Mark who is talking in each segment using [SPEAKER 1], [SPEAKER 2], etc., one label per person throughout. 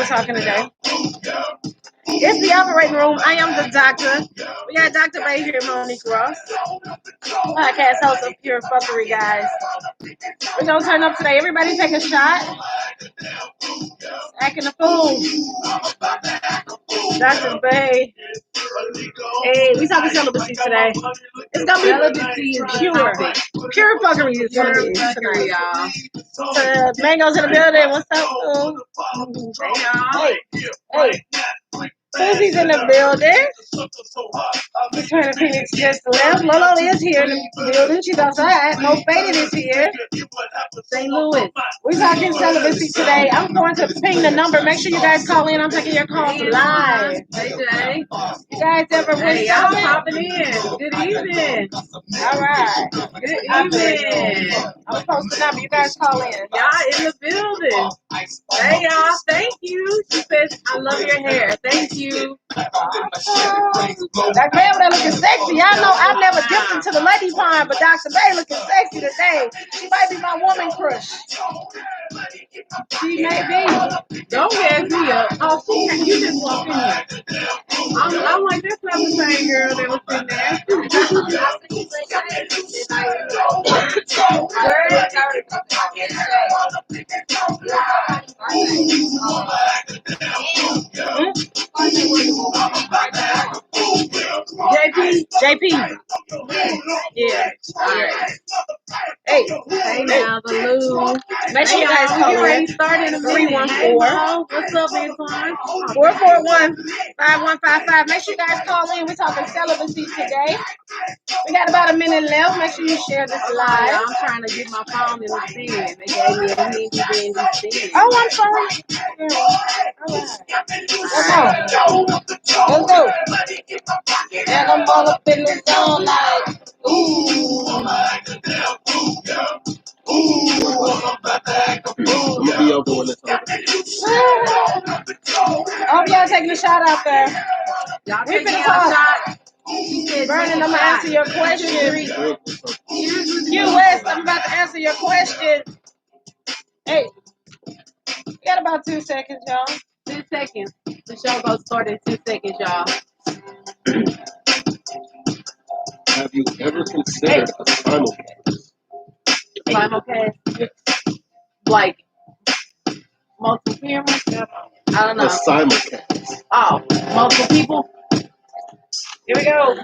[SPEAKER 1] we're talking today. It's the operating room. I am the doctor. We got Dr. Bay here, Monique Ross. Podcast host of Pure Fuckery, guys. We're going to turn up today. Everybody take a shot. Acting a fool. Dr. Bay. Hey, we talking celibacy today. It's going to be pure. Pure fuckery is going to be tonight. Y'all. Mango's in the building. What's up, fool? Hey. Susie's in the building. Return Phoenix just left. Lolo is here in the building. She's outside. Mo Faded is here. St. Louis. We're talking celibacy today. I'm going to ping the number. Make sure you guys call in. I'm taking your calls live. Hey, Jay. You guys ever win something? Popping in. Good evening. All right. Good evening. I'm supposed to number. You guys call in. Y'all in the building. Hey, y'all. Thank you. She says, I love your hair. Thank you. That man that looking sexy. Y'all know I've never dipped into the lady pond, but Dr. Bay looking sexy today. She might be my woman crush. She may be. Don't gas me up. Oh, she can. You just walk in here. I'm like, that's not the same girl that was in there. JP. Yeah. All right. Hey now, the Lou. Make sure you guys call in. Start in a 314. What's up, Antoine? 441-5155. Make sure you guys call in. We're talking celibacy today. We got about a minute left. Make sure you share this live. I'm trying to get my phone in the stand. They gave me a handy dandy stand. Oh, I'm sorry. Let's go. And I'm all up in the zone like, ooh.
[SPEAKER 2] I'm gonna be over when it's over.
[SPEAKER 1] Oh, y'all taking a shot out there. Y'all taking a shot. Vernon, I'm gonna answer your question. West, I'm about to answer your question. Hey, we got about 2 seconds, y'all. 2 seconds. The show goes start in 2 seconds, y'all.
[SPEAKER 2] Have you ever considered a simulcast?
[SPEAKER 1] Simulcast? Like multiple cameras? I don't know.
[SPEAKER 2] A simulcast.
[SPEAKER 1] Oh, multiple people? Here we go.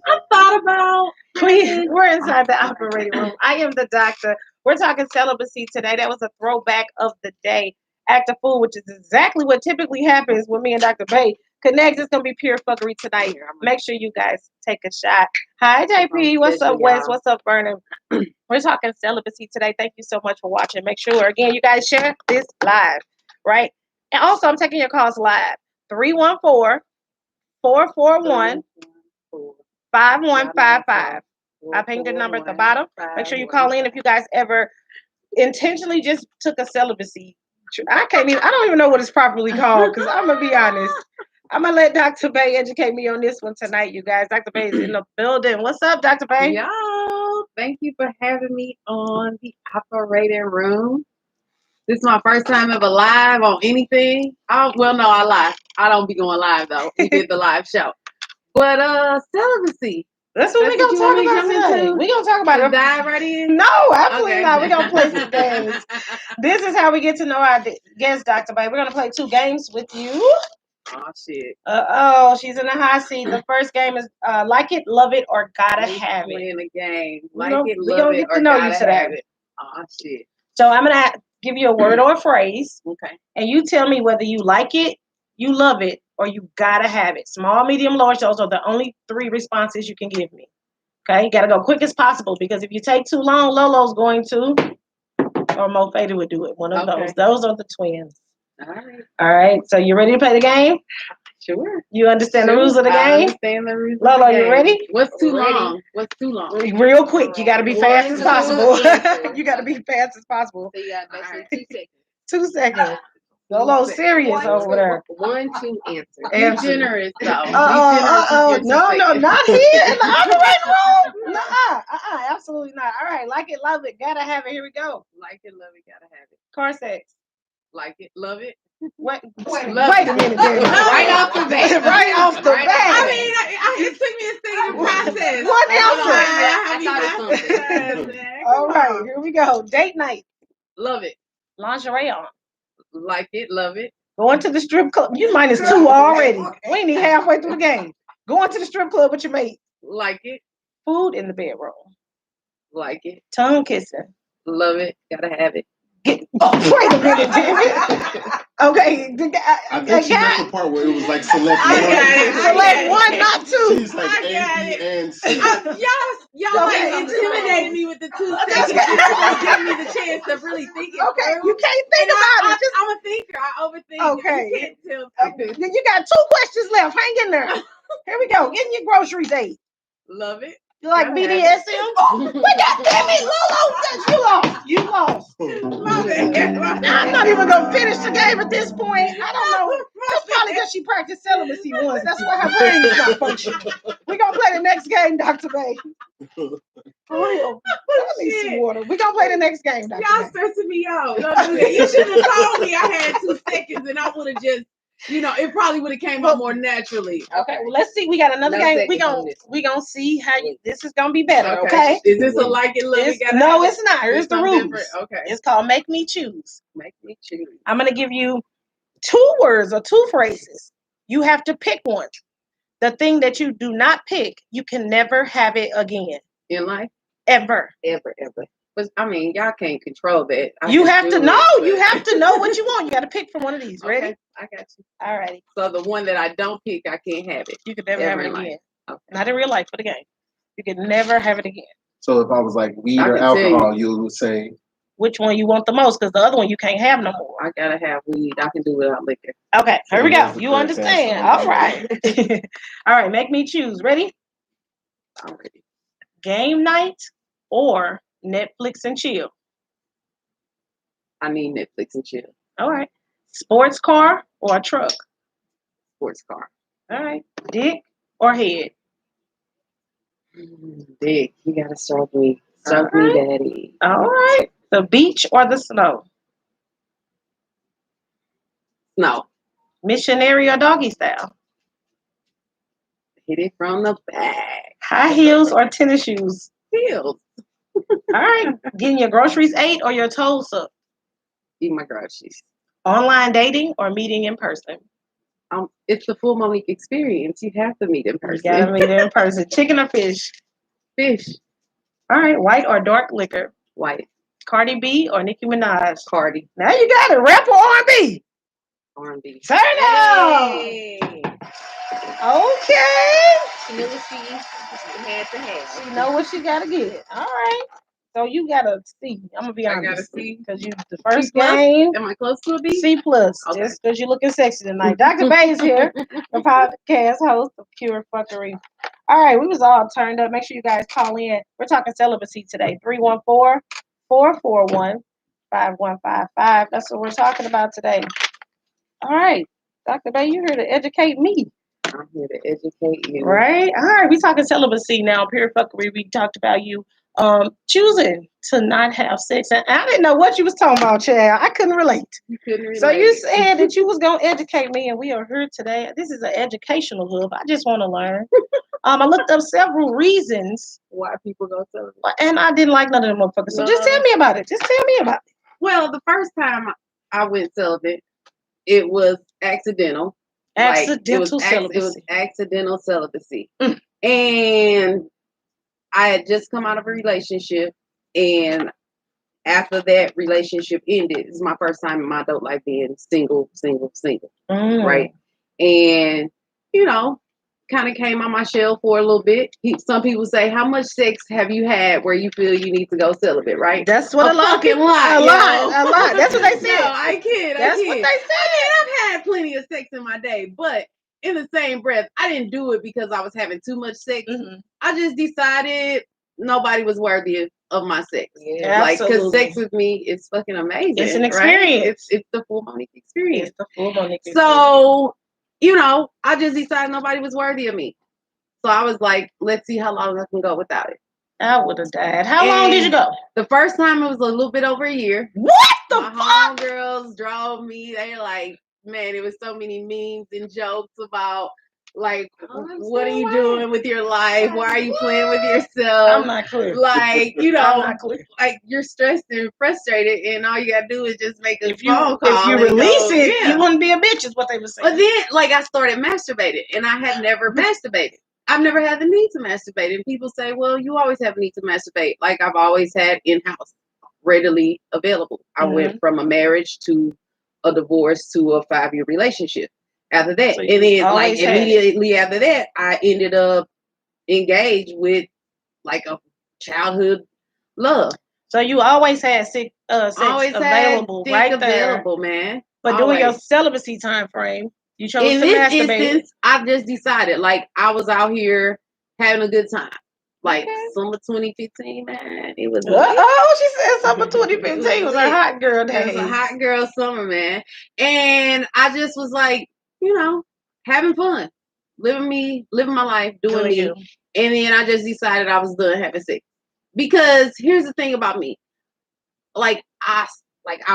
[SPEAKER 1] I thought about. We're inside the operating room. I am the doctor. We're talking celibacy today. That was a throwback of the day. Act a fool, which is exactly what typically happens when me and Dr. Bay connect. It's gonna be pure fuckery tonight. Make sure you guys take a shot. Hi, JP. What's up, Wes? What's up, Vernon? We're talking celibacy today. Thank you so much for watching. Make sure, again, you guys share this live, right? And also, I'm taking your calls live. 314-441-5155. I pinged the number at the bottom. Make sure you call in if you guys ever intentionally just took a celibacy. I don't even know what it's properly called, because I'm going to be honest. I'm going to let Dr. Bay educate me on this one tonight, you guys. Dr. Bay is in the building. What's up, Dr. Bay?
[SPEAKER 3] Y'all, thank you for having me on the operating room. This is my first time ever live on anything. I live. I don't be going live, though. We did the live show. But celibacy.
[SPEAKER 1] That's what we're going to talk about today. We're going to talk about it.
[SPEAKER 3] Dive right in?
[SPEAKER 1] No, absolutely not. We're going to play some games. This is how we get to know our guest, Dr. Bay. We're going to play 2 games with you.
[SPEAKER 3] Oh, shit.
[SPEAKER 1] She's in the hot seat. The first game is Like It, Love It, or Gotta Have It.
[SPEAKER 3] Playing the game.
[SPEAKER 1] We're going to get to know you today.
[SPEAKER 3] Oh, shit.
[SPEAKER 1] So I'm going to give you a word or a phrase.
[SPEAKER 3] Okay.
[SPEAKER 1] And you tell me whether you like it, you love it, or you gotta have it. Small, medium, large, those are the only 3 responses you can give me. Okay? You gotta go quick as possible, because if you take too long, Lolo's going to, or Mo Faded would do it. One of those. Those are the twins. All right. So you ready to play the game?
[SPEAKER 3] Sure.
[SPEAKER 1] You understand the rules of the game?
[SPEAKER 3] I understand the rules
[SPEAKER 1] Lolo,
[SPEAKER 3] of the game.
[SPEAKER 1] You ready?
[SPEAKER 3] What's too long?
[SPEAKER 1] Real quick. You gotta be fast as possible. You gotta be fast as possible.
[SPEAKER 3] So you got basically 2 seconds.
[SPEAKER 1] 2 seconds. Lolo serious over there.
[SPEAKER 3] 1, 2 answers. Be generous, though.
[SPEAKER 1] No, not here in the operating room. Absolutely not. All right, like it, love it, gotta have it. Here we go.
[SPEAKER 3] Like it, love it, gotta have it.
[SPEAKER 1] Car sex.
[SPEAKER 3] Like it, love it.
[SPEAKER 1] Wait a minute, David.
[SPEAKER 3] Right off the bat.
[SPEAKER 1] Right off the bat.
[SPEAKER 3] I mean, it took me a second to process.
[SPEAKER 1] One answer.
[SPEAKER 3] I thought it was something.
[SPEAKER 1] All right, here we go. Date night.
[SPEAKER 3] Love it.
[SPEAKER 1] Lingerie on.
[SPEAKER 3] Like it. Love it.
[SPEAKER 1] Going to the strip club. You -2 already. We ain't even halfway through the game. Going to the strip club with your mate.
[SPEAKER 3] Like it.
[SPEAKER 1] Food in the bedroom.
[SPEAKER 3] Like it.
[SPEAKER 1] Tongue kissing.
[SPEAKER 3] Love it. Gotta have it.
[SPEAKER 1] Wait a minute, David. Okay,
[SPEAKER 2] I think she got the part where it was like select one.
[SPEAKER 1] Select one, not two.
[SPEAKER 2] She's like A, B, and C.
[SPEAKER 3] Y'all
[SPEAKER 1] Okay.
[SPEAKER 3] intimidated me with the 2 seconds. Give me the chance to really think it
[SPEAKER 1] Okay,
[SPEAKER 3] through.
[SPEAKER 1] you can't think about it.
[SPEAKER 3] I'm a thinker. I overthink.
[SPEAKER 1] Okay.
[SPEAKER 3] You can't tell.
[SPEAKER 1] You got 2 questions left. Hang in there. Here we go. Getting your grocery date.
[SPEAKER 3] Love it.
[SPEAKER 1] You like BDSM? Wait, goddamn it, Lolo, you lost. I'm not even gonna finish the game at this point. I don't know. That's probably because she practiced celibacy once. That's why her brain is not functioning. We're gonna play the next game, Dr. Bay. For real. I need some water. We're gonna play the next game, Dr.
[SPEAKER 3] Y'all
[SPEAKER 1] Bay.
[SPEAKER 3] stressing me out. Don't do that. You should have told me I had 2 seconds and I would have just, it probably would have came out more naturally.
[SPEAKER 1] Okay, well, let's see. We got another game. We gonna see how this is gonna be better. Okay.
[SPEAKER 3] Is this a like it, love it?
[SPEAKER 1] No, it's not. Here's the rules.
[SPEAKER 3] Different. Okay.
[SPEAKER 1] It's called Make Me Choose.
[SPEAKER 3] Make me choose.
[SPEAKER 1] I'm gonna give you 2 words or 2 phrases. You have to pick one. The thing that you do not pick, you can never have it again.
[SPEAKER 3] In life?
[SPEAKER 1] Ever.
[SPEAKER 3] But I mean, y'all can't control that.
[SPEAKER 1] You have to know. You have to know what you want. You got to pick from one of these. Ready?
[SPEAKER 3] Okay, I got you.
[SPEAKER 1] All righty.
[SPEAKER 3] So the one that I don't pick, I can't have it.
[SPEAKER 1] You can never have it again.
[SPEAKER 3] Okay.
[SPEAKER 1] Not in real life, for the game. You can never have it again.
[SPEAKER 2] So if I was like weed or alcohol, you would say
[SPEAKER 1] which one you want the most, because the other one you can't have no more.
[SPEAKER 3] I gotta have weed. I can do without liquor.
[SPEAKER 1] Okay, here we go. You understand? All right. All right, make me choose. Ready?
[SPEAKER 3] I'm ready.
[SPEAKER 1] Game night or Netflix and chill?
[SPEAKER 3] I need Netflix and chill.
[SPEAKER 1] All right. Sports car or a truck?
[SPEAKER 3] Sports car.
[SPEAKER 1] All right. Dick or head?
[SPEAKER 3] Dick. You gotta stroke me. Stroke me, daddy.
[SPEAKER 1] All right. The beach or the snow?
[SPEAKER 3] Snow.
[SPEAKER 1] Missionary or doggy style?
[SPEAKER 3] Hit it from the back.
[SPEAKER 1] High heels or tennis shoes?
[SPEAKER 3] Heels.
[SPEAKER 1] All right. Getting your groceries ate or your toes up?
[SPEAKER 3] Eat my groceries.
[SPEAKER 1] Online dating or meeting in person?
[SPEAKER 3] It's the full Monique experience. You have to meet in person.
[SPEAKER 1] You gotta meet in person. Chicken or fish?
[SPEAKER 3] Fish.
[SPEAKER 1] All right. White or dark liquor?
[SPEAKER 3] White.
[SPEAKER 1] Cardi B or Nicki Minaj?
[SPEAKER 3] Cardi.
[SPEAKER 1] Now you got it. Rap or R&B?
[SPEAKER 3] R&B.
[SPEAKER 1] Turn up.
[SPEAKER 3] Hey.
[SPEAKER 1] Okay.
[SPEAKER 3] She knew what she had to have.
[SPEAKER 1] She know what she gotta get. All right. So you gotta C. I'm gonna be honest.
[SPEAKER 3] I gotta C
[SPEAKER 1] because you the first game.
[SPEAKER 3] Am I close to a B?
[SPEAKER 1] C plus.
[SPEAKER 3] Okay.
[SPEAKER 1] Just because you're looking sexy tonight. Dr. Bay is here, the podcast host of Pure Fuckery. All right, we was all turned up. Make sure you guys call in. We're talking celibacy today. 314-441-5155. That's what we're talking about today. All right, Dr. Bay, you're here to educate me.
[SPEAKER 3] I'm here to educate you.
[SPEAKER 1] Right? All right, we talking celibacy now. Pure Fuckery. We talked about you choosing to not have sex. And I didn't know what you was talking about, Chad. I couldn't relate.
[SPEAKER 3] You couldn't relate.
[SPEAKER 1] So you said that you was going to educate me, and we are here today. This is an educational hub. I just want to learn. I looked up several reasons
[SPEAKER 3] why people go celibate.
[SPEAKER 1] And I didn't like none of them motherfuckers. So just tell me about it.
[SPEAKER 3] Well, the first time I went celibate, it was accidental.
[SPEAKER 1] Accidental celibacy.
[SPEAKER 3] It was accidental celibacy. And I had just come out of a relationship, and after that relationship ended, this is my first time in my adult life being single, right? And, kind of came on my shell for a little bit. Some people say, how much sex have you had where you feel you need to go celibate, right?
[SPEAKER 1] That's what a lot. A lot. That's what they said.
[SPEAKER 3] No, I kid.
[SPEAKER 1] That's what they said.
[SPEAKER 3] I've had plenty of sex in my day, but in the same breath, I didn't do it because I was having too much sex. Mm-hmm. I just decided nobody was worthy of my sex.
[SPEAKER 1] Yeah,
[SPEAKER 3] because sex with me is fucking amazing.
[SPEAKER 1] It's an experience.
[SPEAKER 3] Right? It's the full Monique experience.
[SPEAKER 1] So,
[SPEAKER 3] I just decided nobody was worthy of me. So I was like, let's see how long I can go without it.
[SPEAKER 1] I would have died. How long did you go?
[SPEAKER 3] The first time it was a little bit over a year.
[SPEAKER 1] What the
[SPEAKER 3] fuck? My homegirls drove me. They like, man, it was so many memes and jokes about like,
[SPEAKER 1] Oh,
[SPEAKER 3] what are you doing with your life? Why are you playing with yourself?
[SPEAKER 1] I'm not clear.
[SPEAKER 3] Like,
[SPEAKER 1] I'm not clear.
[SPEAKER 3] like you're stressed and frustrated, and all you gotta do is just make a
[SPEAKER 1] If you
[SPEAKER 3] phone call.
[SPEAKER 1] if you
[SPEAKER 3] and
[SPEAKER 1] release
[SPEAKER 3] go,
[SPEAKER 1] it,
[SPEAKER 3] yeah.
[SPEAKER 1] you wouldn't be a bitch, is what they were saying.
[SPEAKER 3] But then, like, I started masturbating, and I had never masturbated. I've never had the need to masturbate. And people say, well, you always have a need to masturbate. Like, I've always had in-house, readily available. I went from a marriage to a divorce to a 5-year relationship after that.
[SPEAKER 1] So
[SPEAKER 3] and then, like,
[SPEAKER 1] always had it.
[SPEAKER 3] immediately after that, I ended up engaged with, like, a childhood love.
[SPEAKER 1] So you always had sex
[SPEAKER 3] Always
[SPEAKER 1] available
[SPEAKER 3] had
[SPEAKER 1] right
[SPEAKER 3] dick
[SPEAKER 1] there.
[SPEAKER 3] available, man.
[SPEAKER 1] But during your celibacy time frame, you chose
[SPEAKER 3] In
[SPEAKER 1] to
[SPEAKER 3] this
[SPEAKER 1] masturbate.
[SPEAKER 3] instance, I just decided, like, I was out here having a good time. Like,
[SPEAKER 1] Okay.
[SPEAKER 3] summer 2015, man, it was
[SPEAKER 1] Oh, she said summer 2015 was a hot girl day.
[SPEAKER 3] It was a hot girl summer, man. And I just was like, having fun, living my life, doing me.
[SPEAKER 1] You.
[SPEAKER 3] And then I just decided I was done having sex. Because here's the thing about me. Like, I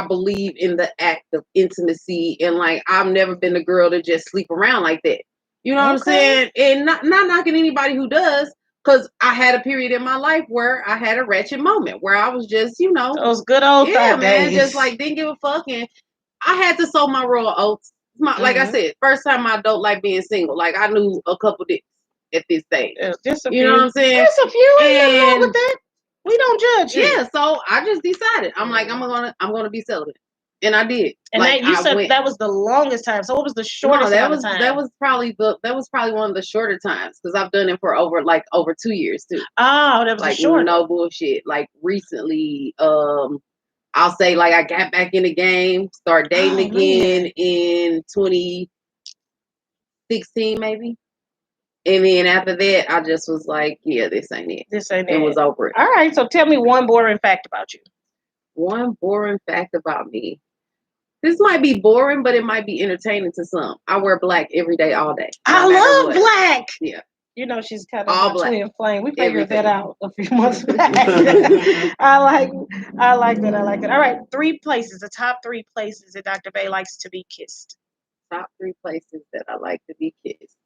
[SPEAKER 3] believe in the act of intimacy, and like I've never been a girl to just sleep around like that. You know what I'm saying? And not knocking anybody who does, because I had a period in my life where I had a wretched moment where I was just,
[SPEAKER 1] those good old thought days.
[SPEAKER 3] just like didn't give a fuck, and I had to sow my royal oats. Like I said, first time I don't like being single. Like I knew a couple dicks at this stage.
[SPEAKER 1] Just a
[SPEAKER 3] you
[SPEAKER 1] few.
[SPEAKER 3] know what I'm saying?
[SPEAKER 1] There's a few. Ain't nothing wrong with that. We don't judge you.
[SPEAKER 3] Yeah, so I just decided. I'm like, I'm gonna be celibate. And I did.
[SPEAKER 1] And
[SPEAKER 3] like,
[SPEAKER 1] you said that was the longest time. So what was the shortest
[SPEAKER 3] time?
[SPEAKER 1] That
[SPEAKER 3] was probably one of the shorter times, because I've done it for over 2 years too.
[SPEAKER 1] Oh, that was
[SPEAKER 3] like
[SPEAKER 1] short.
[SPEAKER 3] No bullshit. Like recently, I'll say like I got back in the game, start dating again in 2016 maybe. And then after that, I just was like, yeah, this ain't it.
[SPEAKER 1] This ain't it.
[SPEAKER 3] And was over it.
[SPEAKER 1] All right, so tell me one boring fact about you.
[SPEAKER 3] One boring fact about me. This might be boring, but it might be entertaining to some. I wear black every day, all day.
[SPEAKER 1] I love black.
[SPEAKER 3] Yeah.
[SPEAKER 1] You know, she's kind of
[SPEAKER 3] all
[SPEAKER 1] my
[SPEAKER 3] black.
[SPEAKER 1] twin flame. We figured that out a few months back. I like that. All right, 3 places, the top 3 places that Dr. Bay likes to be kissed.
[SPEAKER 3] Top 3 places that I like to be kissed.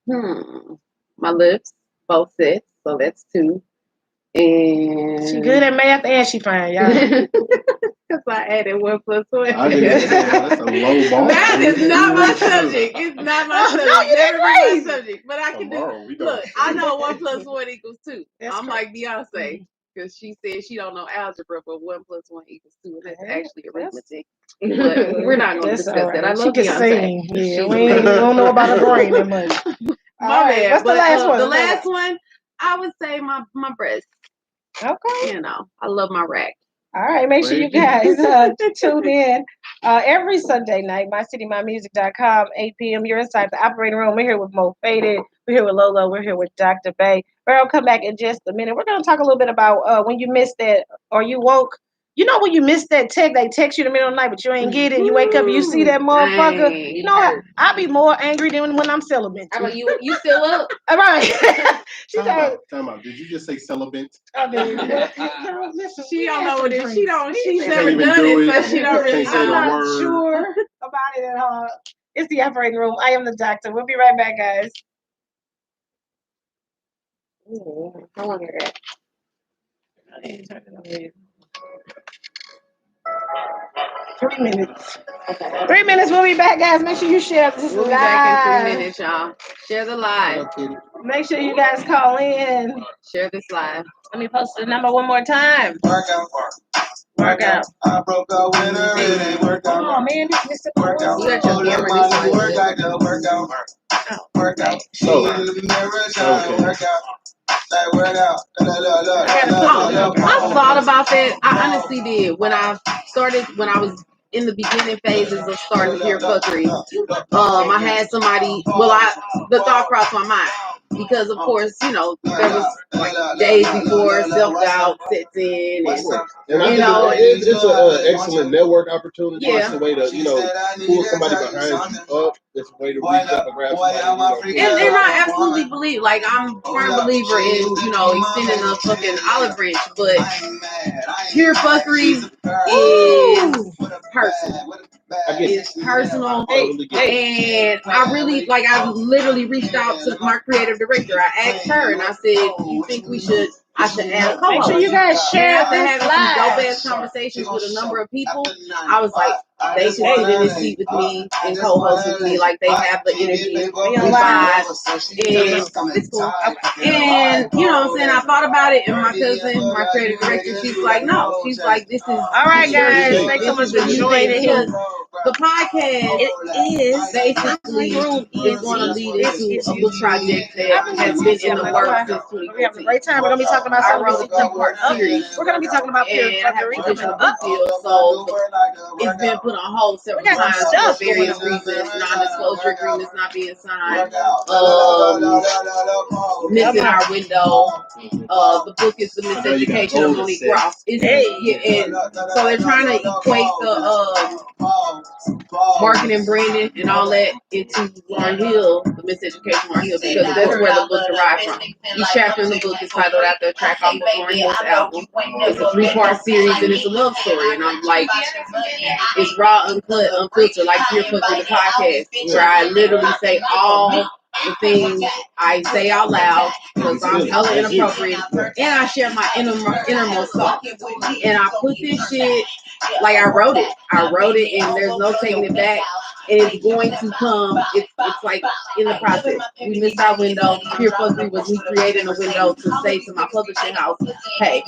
[SPEAKER 3] My lips, both sets, so that's 2. And
[SPEAKER 1] she good at math and she fine, y'all.
[SPEAKER 3] Because I added 1 plus 1.
[SPEAKER 2] That's a low bar.
[SPEAKER 3] Math is not my subject. It's not my subject.
[SPEAKER 1] No, you didn't raise
[SPEAKER 3] my subject. But I can do. Look, I know 1 plus 1 equals 2. I'm like Beyonce, because she said she don't know algebra, but 1 plus 1 equals 2, and that's actually arithmetic. But we're not going to discuss that. I love Beyonce.
[SPEAKER 1] Yeah, we don't know about her brain that much.
[SPEAKER 3] My bad.
[SPEAKER 1] What's the last one?
[SPEAKER 3] The last one, I would say my breast.
[SPEAKER 1] Okay.
[SPEAKER 3] I love my rack.
[SPEAKER 1] All right, make sure you guys tune in every Sunday night, mycitymymusic.com, 8 p.m. You're inside the operating room. We're here with Mo Faded. We're here with Lolo. We're here with Dr. Bay. I'll come back in just a minute. We're going to talk a little bit about when you missed that or you woke. You know when you missed that text, they text you in the middle of the night, but you ain't get it. You wake up and you see that motherfucker.
[SPEAKER 3] Dang.
[SPEAKER 1] You know, I'll be more angry than when I'm celibate.
[SPEAKER 3] How about you? You still up?
[SPEAKER 1] All right.
[SPEAKER 2] Time out. Did you just say celibate?
[SPEAKER 1] I mean, listen,
[SPEAKER 3] she don't know what it is. She's
[SPEAKER 2] never
[SPEAKER 3] done it, so she don't really know.
[SPEAKER 1] I'm not sure about it at all. It's the operating room. I am the doctor. We'll be right back, guys.
[SPEAKER 3] I want to hear that.
[SPEAKER 1] 3 minutes. Okay. 3 minutes. We'll be back, guys. Make sure you share this
[SPEAKER 3] We'll
[SPEAKER 1] live.
[SPEAKER 3] Be back in 3 minutes, y'all. Share the live.
[SPEAKER 1] Make sure you guys call in.
[SPEAKER 3] Share this live.
[SPEAKER 1] Let me post the number one more time. Work out.
[SPEAKER 4] I broke up with her, it ain't work out.
[SPEAKER 1] Oh man, this is
[SPEAKER 4] Work out.
[SPEAKER 3] You got your camera this
[SPEAKER 4] Work out. Work out. She in the mirror, shine. Work out. Like work out.
[SPEAKER 3] I thought about that. I honestly did when I was in the beginning phases of starting to hear fuckery. I had somebody. The thought crossed my mind. Because of course, there was like days before self-doubt sets in, and
[SPEAKER 2] it's an excellent network opportunity. Yeah. It's a way to pull somebody behind you up. It's a way to reach up and grab somebody.
[SPEAKER 3] And I absolutely believe, like I'm a firm believer in extending a fucking olive branch, but pure fuckery is personal. It's personal, and I really like. I literally reached out to my creative director. I asked her, and I said, "Do you think I should add a co-host?"
[SPEAKER 1] Make sure you guys share
[SPEAKER 3] After
[SPEAKER 1] this
[SPEAKER 3] having some dope ass conversations with a number of people, I was like, they can sit in this seat with me and co-host with me. Like, they have the energy, we vibe, and it's cool. And you know what I'm saying? I thought about it, and my cousin, my creative director, she's like, no. She's like, this is
[SPEAKER 1] all right, guys. Thanks so much for joining here.
[SPEAKER 3] The podcast is basically is going to lead into a book project that has been in the works since 2014.
[SPEAKER 1] We're having a great time. We're going to be talking about
[SPEAKER 3] Celibacy 2-part series.
[SPEAKER 1] We're going to be talking about
[SPEAKER 3] and I have a traditional book deal, so it's been put on hold several times for various reasons. Non-disclosure agreements not being signed, missing our window. The book is The Miseducation of Monique Ross. And so they're trying to equate the marketing and branding and all that into Lauryn Hill, The Miseducation of Lauryn Hill, because that's where the book derived from. Each chapter in the book is titled after a track off of Lauryn Hill's album. It's a 3-part series and it's a love story. And I'm like, it's raw, unfiltered, like Fear Fuckery the podcast, where I literally say all the things I say out loud because I'm hella inappropriate, and I share my innermost thoughts. And I put this shit like I wrote it, and there's no taking it back. And it's going to come. It's like in the process. We missed our window. Pure Fuckery was me creating a window to say to my publishing house, hey,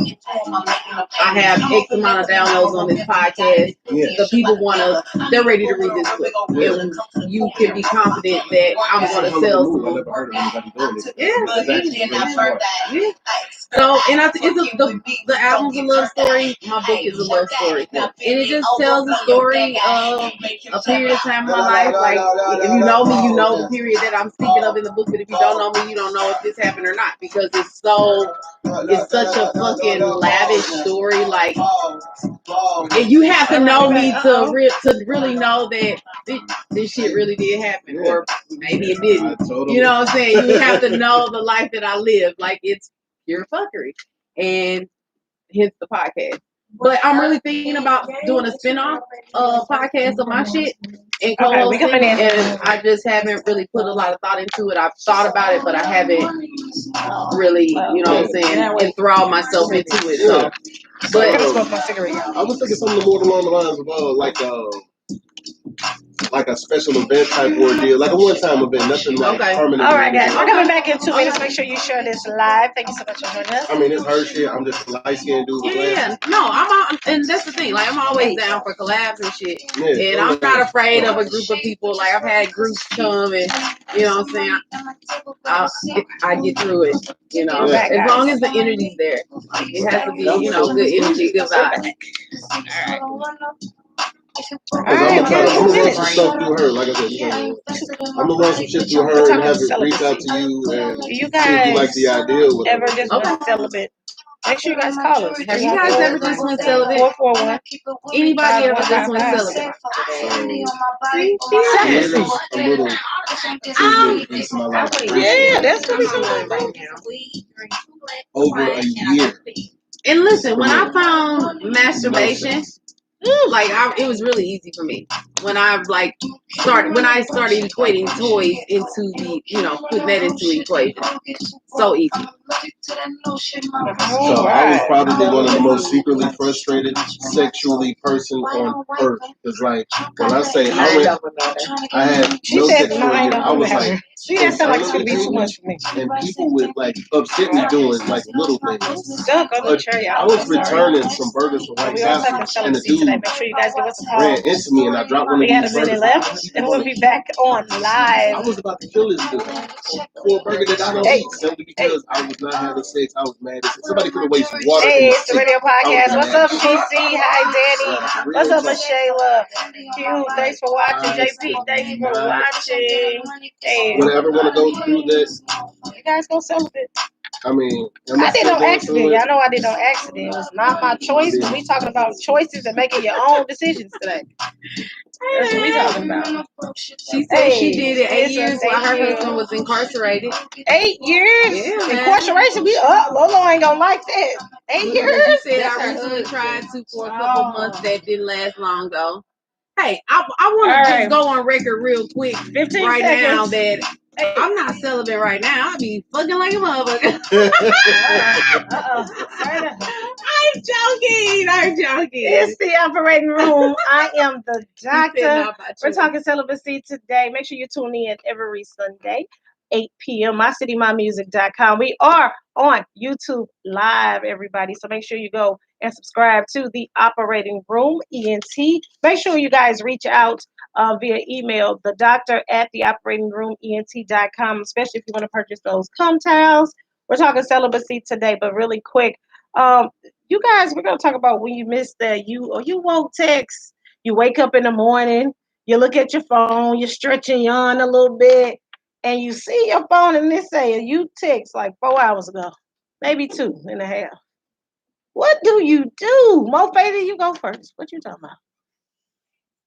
[SPEAKER 3] I have X amount of downloads on this podcast. The people they're ready to read this book. And you can be confident that I'm going to sell some. Yeah. So, and the album's a love story. My book is a love story, and it just tells the story of a period of time in my life. Like, if you know me, you know the period that I'm speaking of in the book. But if you don't know me, you don't know if this happened or not, because it's such a fucking lavish story. Like, and you have to know me to really know that this shit really did happen, or maybe it didn't. You know what I'm saying? You have to know the life that I lived. Like, it's pure fuckery, and hence the podcast. But I'm really thinking about doing a spinoff podcast of my shit and co-hosting, and I just haven't really put a lot of thought into it. I've thought about it, but I haven't really, you know what I'm saying, enthralled myself into it. So, but
[SPEAKER 2] I was thinking something more along the lines of like a special event type ordeal, like a one-time event, nothing like permanent.
[SPEAKER 1] All right, guys, we're coming back in 2 minutes. Make sure you share this live. Thank you so much for joining us.
[SPEAKER 2] I mean, it's her shit. I'm just a light-skinned dude.
[SPEAKER 3] Yeah. No, and that's the thing. Like, I'm always down for collabs and shit. Yeah, and I'm not afraid of a group of people. Like, I've had groups come and, you know what I'm saying, I get through it. You know, as long as the energy's there. It has to be, you know, good energy, good vibe.
[SPEAKER 2] I'm gonna run some stuff through her, like I said. I'm gonna run some shit through her and have it reach out to you and see if you like the idea.
[SPEAKER 1] Ever just went celibate? Make sure you guys call us.
[SPEAKER 3] Have you guys ever just went celibate?
[SPEAKER 1] 441.
[SPEAKER 3] Anybody ever just went celibate?
[SPEAKER 1] Yeah, that's gonna be something right now.
[SPEAKER 2] Over a year.
[SPEAKER 3] And listen, when I found masturbation, like, it was really easy for me when I started equating toys into the, you know, putting that into the equation. So easy.
[SPEAKER 2] So I was probably one of the most secretly frustrated sexually person on earth. It's like, when I say I had no sex for a year, I was like,
[SPEAKER 1] see, that sounds like it's gonna be too much for me.
[SPEAKER 2] And people would like upset me doing like little things.
[SPEAKER 1] I
[SPEAKER 2] was returning some burgers from White Castle, and the dude
[SPEAKER 1] make sure you guys give us a call.
[SPEAKER 2] ran into me, and I dropped one of these burgers.
[SPEAKER 1] We had a minute left, and we'll be back on live.
[SPEAKER 2] I was about to kill this dude for a burger that I don't eat simply because I was not having sex. I was mad. Somebody could have wasted water.
[SPEAKER 1] Hey, it's the radio podcast. What's up, GC? Hi, Danny. What's up, Shayla? Q, thanks for watching. JP, thanks for watching. Hey,
[SPEAKER 2] whenever want to go through this,
[SPEAKER 1] you guys go celibate.
[SPEAKER 2] I mean,
[SPEAKER 1] I did on accident. Y'all know I did on accident. It was not my choice. We talking about choices and making your own decisions today. That's what we talking about.
[SPEAKER 3] She said she did it 8 years while her husband was incarcerated.
[SPEAKER 1] 8 years? Yeah, incarceration? Lolo ain't gonna like that. 8 years?
[SPEAKER 3] She said I recently tried to for a couple months. That didn't last long though. Hey, I want to just go on record real quick
[SPEAKER 1] 15
[SPEAKER 3] right
[SPEAKER 1] seconds.
[SPEAKER 3] now that I'm not celibate right now. I be fucking like a motherfucker. I'm joking.
[SPEAKER 1] It's the operating room. I am the doctor. We're talking celibacy today. Make sure you tune in every Sunday, 8 p.m. MyCityMyMusic.com. We are on YouTube Live, everybody. So make sure you go and subscribe to the operating room, ENT. Make sure you guys reach out via email, the doctor at the operating room, ENT.com, especially if you want to purchase those cum towels. We're talking celibacy today, but really quick. You guys, we're gonna talk about when you miss that you won't text. You wake up in the morning, you look at your phone, you stretch and yawn a little bit, and you see your phone and it say you text like 4 hours ago, maybe 2.5. What do you do? Mo Fada, you go first. What you talking about?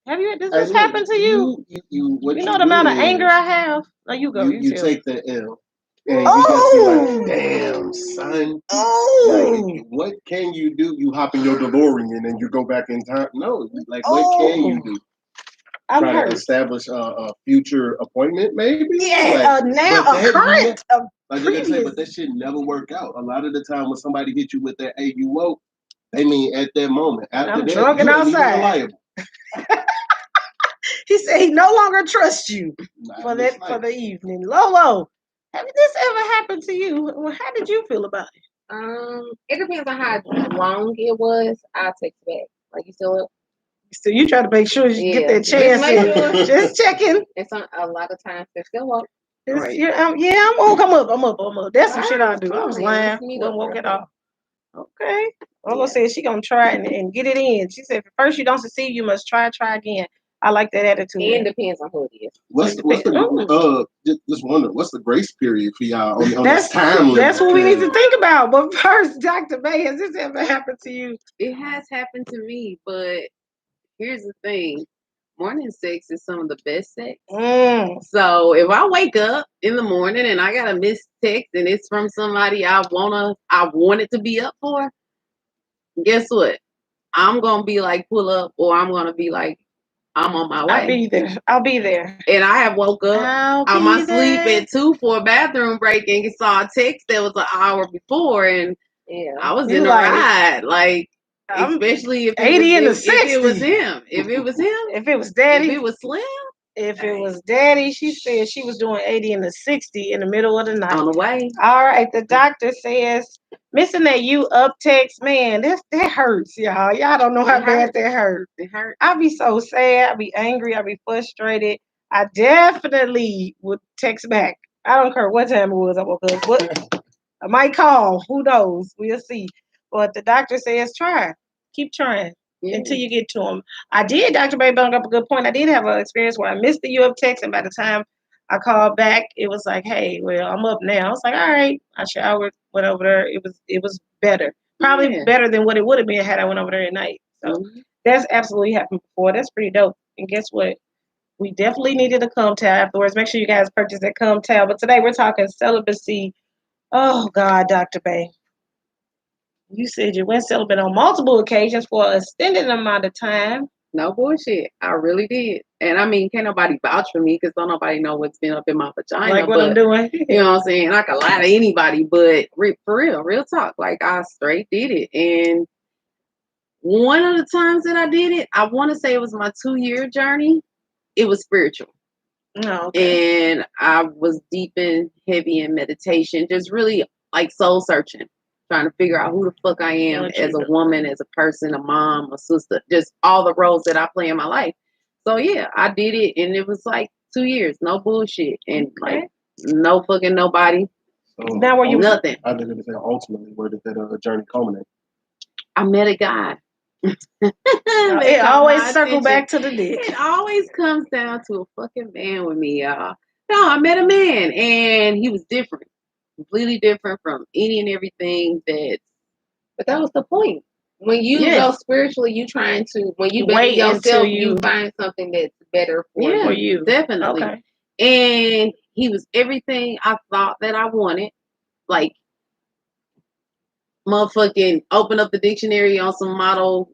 [SPEAKER 1] Have you does this happen to you? You know the amount of anger I have? No, you go.
[SPEAKER 2] You take the L. And
[SPEAKER 1] you
[SPEAKER 2] just be like, damn, son. Like, what can you do? You hop in your DeLorean and you go back in time. No, like, what can you do? Try to establish a future appointment, maybe?
[SPEAKER 1] Yeah, current.
[SPEAKER 2] Like they're gonna say, but that shit never work out. A lot of the time when somebody hits you with that, hey, you woke, they mean at that moment. After
[SPEAKER 1] I'm
[SPEAKER 2] that,
[SPEAKER 1] drunk and outside. He said he no longer trusts you for the evening. Lolo, have this ever happened to you? How did you feel about it?
[SPEAKER 5] It depends on how long it was. I'll text back. Like you still up?
[SPEAKER 1] So you try to make sure you get that chance. Just checking.
[SPEAKER 5] It's a lot of times they're still up.
[SPEAKER 1] Right. I'm I'm up. That's some shit I do. I was lying. Wasn't woke at all. Okay. Lolo said she gonna try and get it in. She said, if first you don't succeed, you must try again. I like that attitude.
[SPEAKER 5] It depends on who it is.
[SPEAKER 2] What's the just wonder, what's the grace period for y'all on this time limit?
[SPEAKER 1] That's what we need to think about. But first, Dr. May, has this ever happened to you?
[SPEAKER 3] It has happened to me, but here's the thing. Morning sex is some of the best sex. So if I wake up in the morning and I got a missed text and it's from somebody I wanted to be up for, guess what? I'm gonna be like pull up, or I'm gonna be like I'm on my way.
[SPEAKER 1] I'll be there.
[SPEAKER 3] And I have woke up on my sleep at 2 for a bathroom break and saw a text that was an hour before, and I was in a ride. Like, especially if it was him. If it was him.
[SPEAKER 1] If it was daddy.
[SPEAKER 3] If it was Slim.
[SPEAKER 1] If it was daddy, she said she was doing 80 and the 60 in the middle of the night.
[SPEAKER 3] On the way.
[SPEAKER 1] All right. The doctor says, missing that you up text, man, that hurts, y'all. Y'all don't know how bad that hurts.
[SPEAKER 3] It hurts.
[SPEAKER 1] I'll be so sad. I'll be angry. I'll be frustrated. I definitely would text back. I don't care what time it was. I woke up. What? I might call. Who knows? We'll see. But the doctor says try. Keep trying. Until you get to them. I did, Dr. Bay brought up a good point. I did have an experience where I missed the U up text, and by the time I called back, it was like, hey, well, I'm up now. I was like, all right. I showered, went over there. It was better. Probably better than what it would have been had I went over there at night. So that's absolutely happened before. That's pretty dope. And guess what? We definitely needed a cum towel afterwards. Make sure you guys purchase that cum towel. But today we're talking celibacy. Oh, God, Dr. Bay. You said you went celibate on multiple occasions for an extended amount of time.
[SPEAKER 3] No bullshit. I really did. And I mean, can't nobody vouch for me because don't nobody know what's been up in my vagina.
[SPEAKER 1] Like what I'm doing.
[SPEAKER 3] You know what I'm saying? I can lie to anybody, but for real talk. Like, I straight did it. And one of the times that I did it, I want to say it was my 2-year journey. It was spiritual.
[SPEAKER 1] Oh, okay.
[SPEAKER 3] And I was deep in heavy in meditation, just really like soul searching. Trying to figure out who the fuck I am as a woman, as a person, a mom, a sister, just all the roles that I play in my life. So yeah, I did it, and it was like 2 years, no bullshit, and like no fucking nobody.
[SPEAKER 1] Now were you
[SPEAKER 3] nothing?
[SPEAKER 2] I was going to say, ultimately, where did that journey culminate?
[SPEAKER 3] I met a guy.
[SPEAKER 1] It always circle back to the dick.
[SPEAKER 3] It always comes down to a fucking man with me, y'all. No, I met a man, and he was different. Completely different from any and everything
[SPEAKER 5] but that was the point. When you go spiritually, you trying to, when you better yourself, you find something that's better for
[SPEAKER 3] you. Definitely. Okay. And he was everything I thought that I wanted. Like, motherfucking open up the dictionary on some model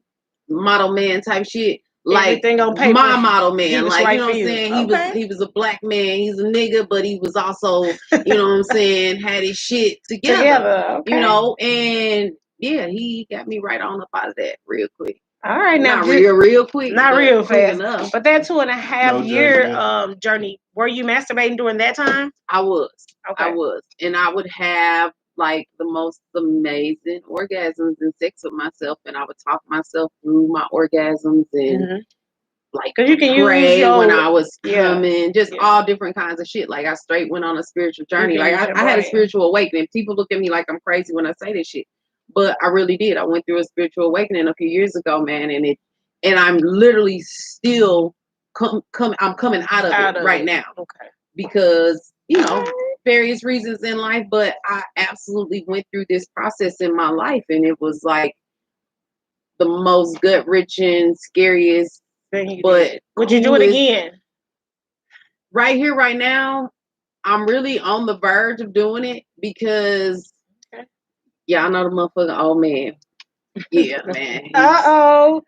[SPEAKER 3] man type shit. like my model man. Like,
[SPEAKER 1] right,
[SPEAKER 3] you know what I'm saying? He was a black man. He's a nigga, but he was also, you know what I'm saying, had his shit together.
[SPEAKER 1] Okay.
[SPEAKER 3] You know, and yeah, he got me right on up out of that real quick.
[SPEAKER 1] All right, now
[SPEAKER 3] not real quick,
[SPEAKER 1] not real fast.
[SPEAKER 3] Enough.
[SPEAKER 1] But that 2.5 year journey, were you masturbating during that time?
[SPEAKER 3] I was. Okay. I was, and I would have like the most amazing orgasms and sex with myself, and I would talk myself through my orgasms and like you can pray when I was coming, just all different kinds of shit. Like I straight went on a spiritual journey. Like I had a spiritual awakening. People look at me like I'm crazy when I say this shit, but I really did. I went through a spiritual awakening a few years ago, man, and I'm literally still I'm coming out of it right now. Okay, because you know various reasons in life, but I absolutely went through this process in my life, and it was like the most gut wrenching, scariest. But
[SPEAKER 1] would you do it again?
[SPEAKER 3] Right here, right now, I'm really on the verge of doing it because, yeah, I know the motherfucking old man. Yeah, man.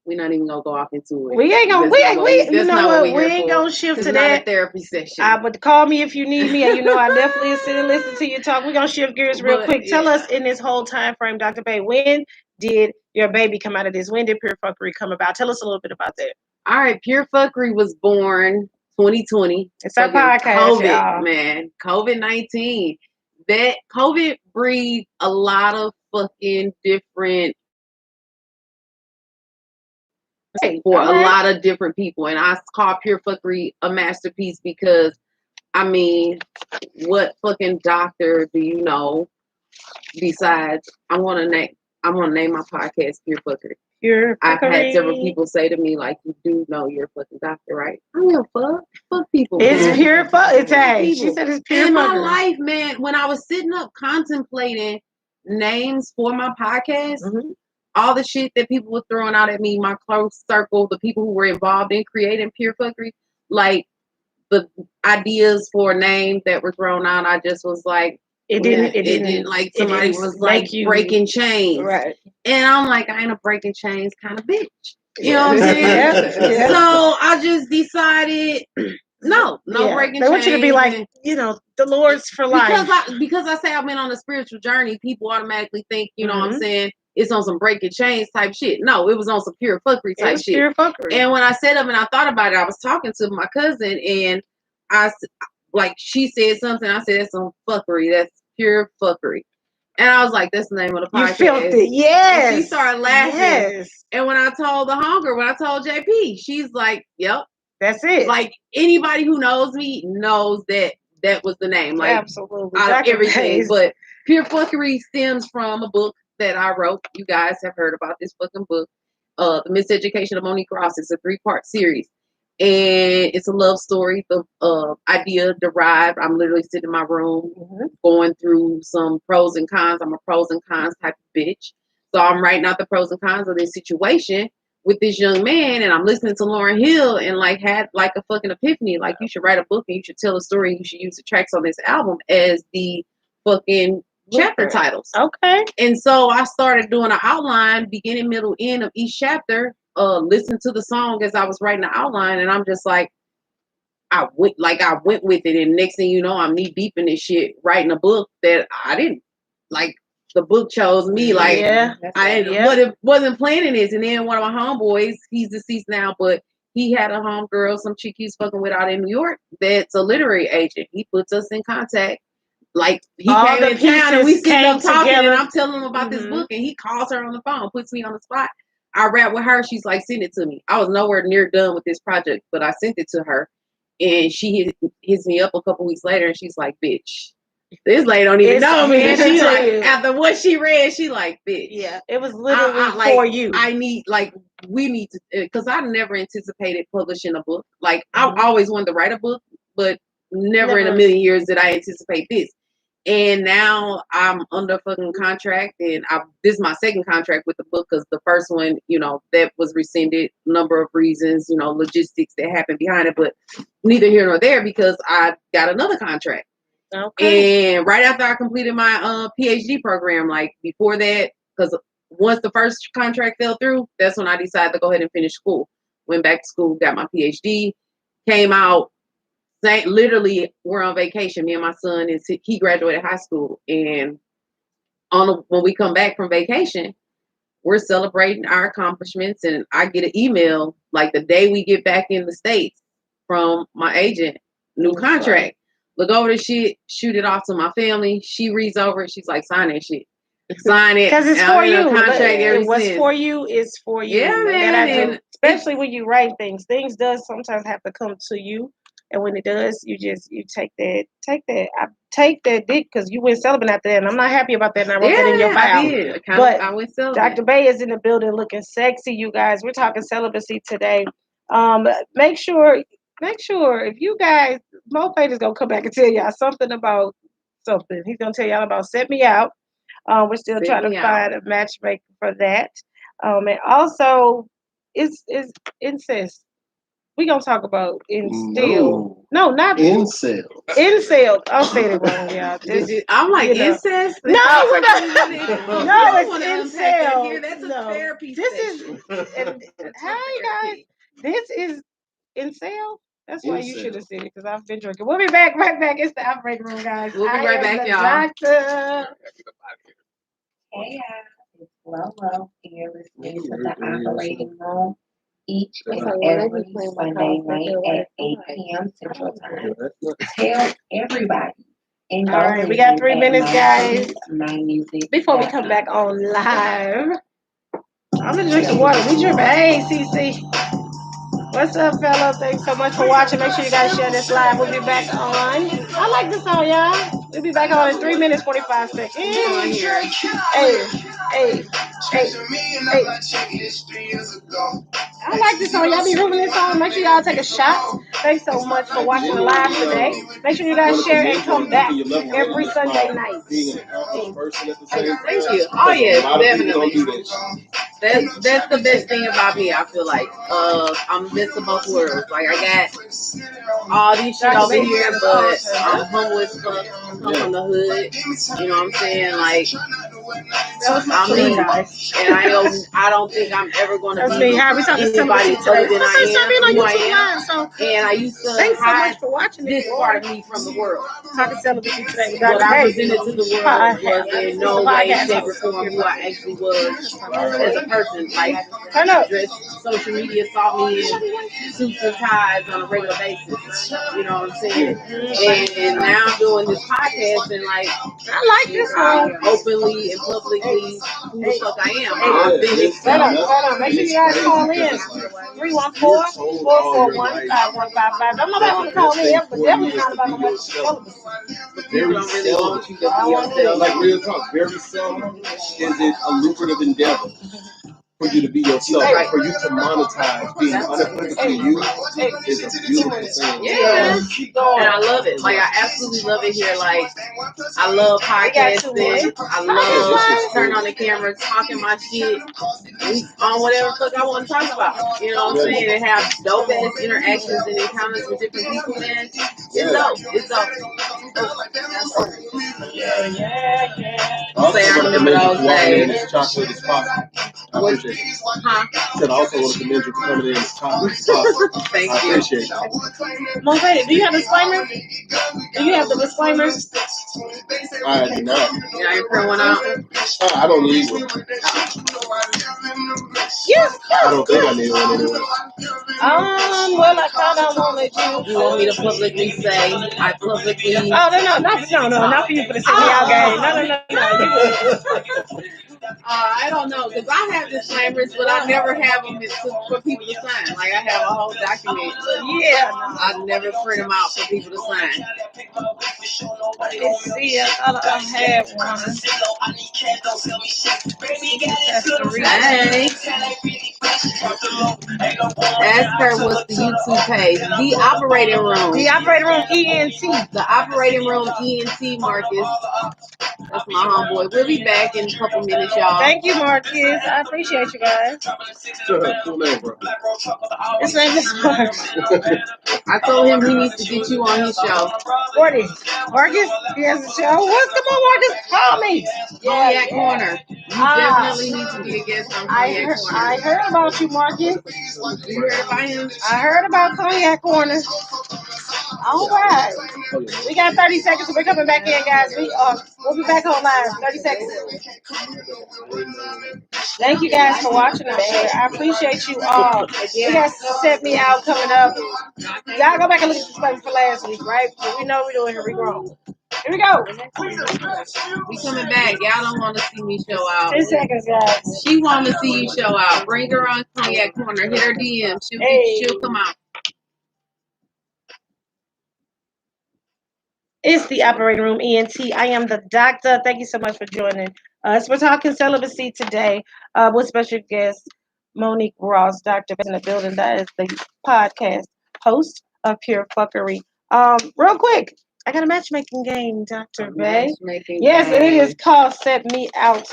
[SPEAKER 3] We're not even gonna go off into it.
[SPEAKER 1] We ain't gonna. You know what? We ain't gonna shift to that.
[SPEAKER 3] Not a therapy session.
[SPEAKER 1] But call me if you need me. You know, I definitely sit and listen to you talk. We're gonna shift gears real quick. Tell us in this whole time frame, Dr. Bay, when did your baby come out of this? When did Pure Fuckery come about? Tell us a little bit about that.
[SPEAKER 3] All right, Pure Fuckery was born 2020.
[SPEAKER 1] It's our podcast,
[SPEAKER 3] COVID, y'all. Man. COVID-19. That COVID breathed a lot of fucking different for a lot of different people. And I call Pure Fuckery a masterpiece because, I mean, what fucking doctor do you know besides, I'm gonna name my podcast Pure Fuckery.
[SPEAKER 1] Pure Fuckery.
[SPEAKER 3] I've had several people say to me, like, you do know you're a fucking doctor, right? I don't give a fuck people.
[SPEAKER 1] It's pure fuck. It's hey. She said it's pure
[SPEAKER 3] in
[SPEAKER 1] fuckery.
[SPEAKER 3] My life, man, when I was sitting up contemplating names for my podcast, all the shit that people were throwing out at me, my close circle, the people who were involved in creating Pure Fuckery, like the ideas for names that were thrown out, I just was like, it didn't like somebody was like breaking chains. Right. And I'm like, I ain't a breaking chains kind of bitch. You know what I'm saying? So I just decided no breaking chains.
[SPEAKER 1] They want you to be like, you know, the Lord's for life.
[SPEAKER 3] Because I say I've been on a spiritual journey, people automatically think, you know what I'm saying, it's on some breaking chains type shit. No, it was on some pure fuckery type shit.
[SPEAKER 1] Pure fuckery.
[SPEAKER 3] And when I sat up and I thought about it, I was talking to my cousin and she said something. I said, that's some fuckery. That's pure fuckery. And I was like, that's the name of the podcast.
[SPEAKER 1] You felt it, yes.
[SPEAKER 3] And she started laughing. Yes. And when I told JP, she's like, yep.
[SPEAKER 1] That's it.
[SPEAKER 3] Like, anybody who knows me knows that was the name. Like,
[SPEAKER 1] absolutely.
[SPEAKER 3] Out of everything. But Pure Fuckery stems from a book that I wrote. You guys have heard about this fucking book. The Miseducation of Monique Ross. It's a 3-part series. And it's a love story. The idea derived. I'm literally sitting in my room going through some pros and cons. I'm a pros and cons type of bitch. So I'm writing out the pros and cons of this situation with this young man, and I'm listening to Lauryn Hill and like had like a fucking epiphany. Like, you should write a book and you should tell a story and you should use the tracks on this album as the fucking chapter titles.
[SPEAKER 1] Okay.
[SPEAKER 3] And so I started doing an outline, beginning, middle, end of each chapter. Listen to the song as I was writing the outline, and I'm just like, I went with it, and next thing you know, I'm knee deep in this shit, writing a book that I didn't like. The book chose me, like wasn't planning this. And then one of my homeboys, he's deceased now, but he had a homegirl, some chick he's fucking with out in New York, that's a literary agent. He puts us in contact. Like, he came in town and we sitting up talking together. And I'm telling him about this book, and he calls her on the phone, puts me on the spot. I rap with her. She's like, send it to me. I was nowhere near done with this project, but I sent it to her, and she hits me up a couple weeks later, and she's like, bitch, this lady don't even know me. And she like, after what she read, she like, bitch.
[SPEAKER 1] Yeah, it was literally for you.
[SPEAKER 3] We need to, because I never anticipated publishing a book. Like, I always wanted to write a book, but never in a million years did I anticipate this. And now I'm under fucking contract, and this is my second contract with the book, because the first one, you know, that was rescinded, number of reasons, you know, logistics that happened behind it, but neither here nor there, because I got another contract. Okay. And right after I completed my PhD program, like before that, because once the first contract fell through, that's when I decided to go ahead and finish school. Went back to school, got my PhD, came out. Literally, we're on vacation. Me and my son, and he graduated high school, and when we come back from vacation, we're celebrating our accomplishments, and I get an email like the day we get back in the States from my agent, new contract. Look over the shit, shoot it off to my family. She reads over it. She's like, sign that shit. Sign it.
[SPEAKER 1] Because it's for you. It was for you. It's for you.
[SPEAKER 3] Yeah, man.
[SPEAKER 1] Especially when you write things. Things does sometimes have to come to you. And when it does, you take that. I take that dick because you went celibate after that, and I'm not happy about that. And I wrote that in your bio.
[SPEAKER 3] I did. I went celibate.
[SPEAKER 1] Dr. Bay is in the building, looking sexy. You guys, we're talking celibacy today. Make sure if you guys, Mo Fade is gonna come back and tell y'all something about something. He's gonna tell y'all about Set Me Out. We're still trying to find a matchmaker for that. And also, it's incest. We're going to talk about instill. No, not
[SPEAKER 2] incel.
[SPEAKER 1] Incel. I'll say it wrong, y'all.
[SPEAKER 3] I'm like, incest?
[SPEAKER 1] No, it's incel.
[SPEAKER 3] Here. That's a therapy
[SPEAKER 1] session. Hi, guys. This is incel. That's why you should have said it, because I've been drinking. We'll be back, right back. It's the operating room, guys.
[SPEAKER 3] We'll be right back, y'all.
[SPEAKER 1] Doctor.
[SPEAKER 5] Hey, it's Lolo here listening to the operating room each and every Sunday night at 8 p.m. Central Time. Tell everybody. And
[SPEAKER 1] all right, we got 3 minutes, guys. Before we come back on live, I'm gonna drink some water. We drink. Hey, CC. What's up, fella? Thanks so much for watching. Make sure you guys share this live. We'll be back on. I like this song, y'all. We'll be back on in 3 minutes, 45 seconds. Hey. I like this song. Y'all be moving this song. Make sure y'all take a shot. Thanks so much for watching the live today. Make sure you guys share and come back every Sunday night.
[SPEAKER 3] Thank you. Oh, yes, definitely. That's the best thing about me, I feel like. I'm the best of both worlds. Like, I got all these shit over here, but I'm humble as fuck. I'm from the hood. You know what I'm saying? Like, I'm me, guys. And I don't think I'm ever going to be anybody other than I am. And I used to hide this part of me from the world. What I presented to the world was in no way, shape, or form who I actually was as a person. Like, social media saw me in suits and ties on a regular basis. You know what I'm saying? And now I'm doing this podcast, and like,
[SPEAKER 1] I like this one.
[SPEAKER 3] Openly and publicly who the fuck I am. I'm authentic.
[SPEAKER 1] Hold on. Make sure you guys call in. 314-441-5155. Don't nobody want to call in, but definitely not about no much celibacy.
[SPEAKER 3] People don't really want you to be yourself.
[SPEAKER 2] Like real talk, very seldom is it a lucrative endeavor for you to be yourself, for you to monetize being unequivocally you is a beautiful thing.
[SPEAKER 3] Yeah, and I love it. Like, I absolutely love it here. Like, I love podcasting. I love turning on the camera, talking my shit on whatever fuck I want to talk about. You know what I'm saying? And have dope ass interactions and encounters with different people, man. It's dope. It's dope.
[SPEAKER 2] Also, I remember those days. Chocolate is possible. I appreciate it. I said I also want to commend you for coming in. Chocolate is possible.
[SPEAKER 3] Thank you.
[SPEAKER 2] I appreciate it.
[SPEAKER 1] Mo, do you have a disclaimer? Do you have the disclaimer?
[SPEAKER 2] I do not.
[SPEAKER 3] Yeah, I print one out.
[SPEAKER 2] I don't need one.
[SPEAKER 1] Yes.
[SPEAKER 2] I don't think I need one anyway.
[SPEAKER 1] Well, I thought I wanted you.
[SPEAKER 3] You want me to publicly say I publicly?
[SPEAKER 1] Oh, no, not for you for the Set Me Out game. No.
[SPEAKER 3] I don't know, because I have disclaimers, but I never have them for people to sign. Like, I have a whole document, but I never print them out for people to sign.
[SPEAKER 1] Let's see, I thought I had one.
[SPEAKER 3] Hey. Ask her what's the YouTube page. The Operating Room.
[SPEAKER 1] The Operating Room ENT.
[SPEAKER 3] The Operating Room ENT, Marcus. That's my homeboy. We'll be back in a couple minutes. Marcus, y'all.
[SPEAKER 1] Thank you, Marcus. I appreciate you guys. His name is Marcus.
[SPEAKER 3] I told him he needs to get you on his show.
[SPEAKER 1] 40. Marcus, he has a show. What? Come on, Marcus, call me.
[SPEAKER 3] Cognac Corner. You definitely need to be a guest on Cognac Corner.
[SPEAKER 1] I heard about you, Marcus.
[SPEAKER 3] You heard about him?
[SPEAKER 1] I heard about Cognac Corner. All right. We got 30 seconds, so we're coming back in, guys. We'll be back on live. 30 seconds. Thank you guys for watching us here. I appreciate you all. You guys set me out coming up. Y'all go back and look at the stuff for last week, right? But we know we're doing here. We grown. Here we go.
[SPEAKER 3] We coming back. Y'all don't want to see me show out.
[SPEAKER 1] 10 seconds, guys.
[SPEAKER 3] She want to see you show out. Bring her on Cognac Corner. Hit her DM. She'll come out.
[SPEAKER 1] It's the operating room, ENT. I am the doctor. Thank you so much for joining us. We're talking celibacy today with special guest Monique Ross, Dr. in the building. That is the podcast host of Pure Fuckery. Real quick, I got a matchmaking game, Dr. Bay. Yes, and it is called Set Me Out.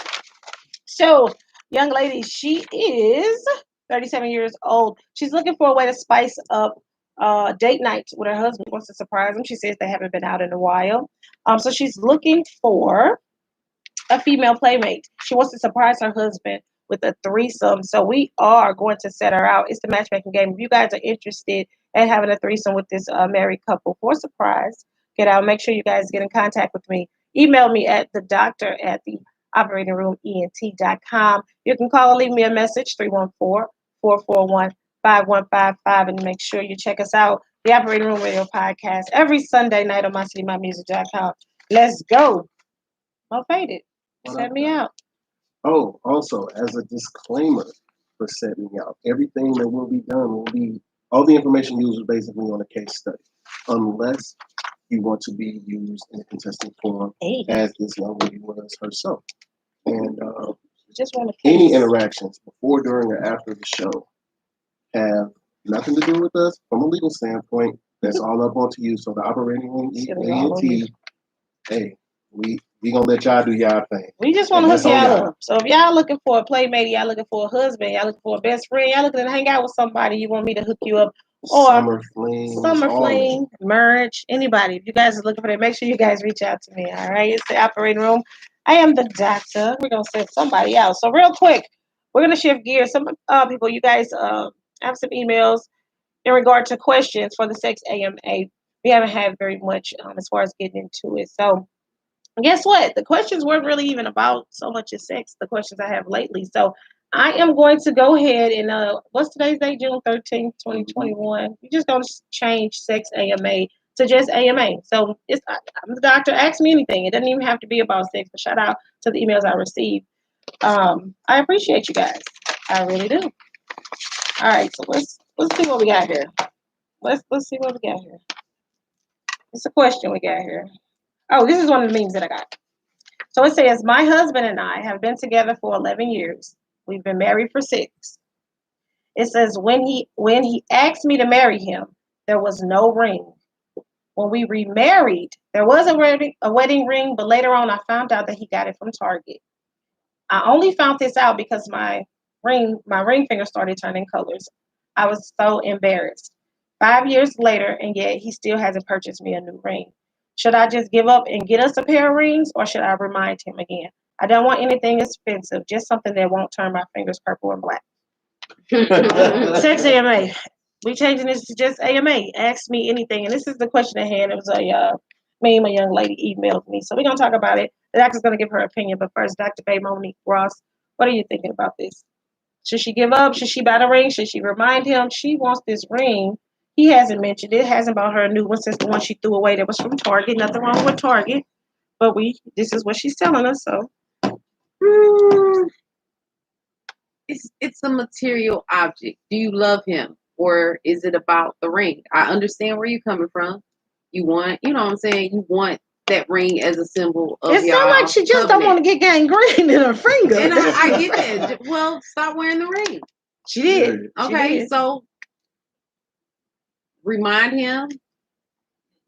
[SPEAKER 1] So, young lady, she is 37 years old. She's looking for a way to spice up date night with her husband. Wants to surprise him. She says they haven't been out in a while. So she's looking for a female playmate. She wants to surprise her husband with a threesome. So we are going to set her out. It's the matchmaking game. If you guys are interested in having a threesome with this married couple for a surprise, get out. Make sure you guys get in contact with me. Email me at the doctor at the operatingrooment.com. You can call or leave me a message, 314-441-5155, and make sure you check us out, the Operating Room Radio Podcast, every Sunday night on mycitymymusic.com. Let's go. I'm faded. Set me out.
[SPEAKER 2] Oh, also, as a disclaimer for Set Me Out, everything that will be done will be, all the information used is basically on a case study, unless you want to be used in a contesting form, as this young lady was herself. And
[SPEAKER 1] just want
[SPEAKER 2] any interactions before, during, or after the show have nothing to do with us from a legal standpoint. That's all up onto you. So the operating room, ENT, hey, we gonna let y'all do y'all thing.
[SPEAKER 1] We just want to hook y'all up. So if y'all looking for a playmate, y'all looking for a husband, y'all looking for a best friend, y'all looking to hang out with somebody, you want me to hook you up, or
[SPEAKER 2] summer fling,
[SPEAKER 1] marriage, anybody. If you guys are looking for that, make sure you guys reach out to me. All right, it's the operating room. I am the doctor. We're gonna send somebody out. So real quick, we're gonna shift gears. Some people, you guys have some emails in regard to questions for the sex AMA. We haven't had very much as far as getting into it. So guess what? The questions weren't really even about so much as sex, the questions I have lately. So I am going to go ahead and, what's today's date? June 13th, 2021. We're just going to change sex AMA to just AMA. So I'm the doctor. Ask me anything. It doesn't even have to be about sex, but shout out to the emails I received. I appreciate you guys. I really do. All right, so let's see what we got here. Let's see what we got here. It's a question we got here. Oh, this is one of the memes that I got. So it says, my husband and I have been together for 11 years. We've been married for 6. It says, when he asked me to marry him, there was no ring. When we remarried, there was a wedding ring, but later on I found out that he got it from Target. I only found this out because my ring finger started turning colors. I was so embarrassed. 5 years later, and yet he still hasn't purchased me a new ring. Should I just give up and get us a pair of rings, or should I remind him again? I don't want anything expensive, just something that won't turn my fingers purple and black. Sex AMA. We changing this to just AMA. Ask me anything. And this is the question at hand. It was a young lady emailed me. So we're going to talk about it. The doctor's going to give her opinion. But first, Dr. Bay Monique Ross, what are you thinking about this? Should she give up? Should she buy the ring? Should she remind him she wants this ring? He hasn't mentioned it. Hasn't bought her a new one since the one she threw away that was from Target. Nothing wrong with Target. But this is what she's telling us. So
[SPEAKER 3] it's a material object. Do you love him, or is it about the ring? I understand where you're coming from. You want, you know what I'm saying? You want that ring as a symbol of your
[SPEAKER 1] It sounds like she just don't want to get gangrene in her finger.
[SPEAKER 3] And I get that. Well, stop wearing the ring.
[SPEAKER 1] She did.
[SPEAKER 3] Okay,
[SPEAKER 1] she did.
[SPEAKER 3] So remind him.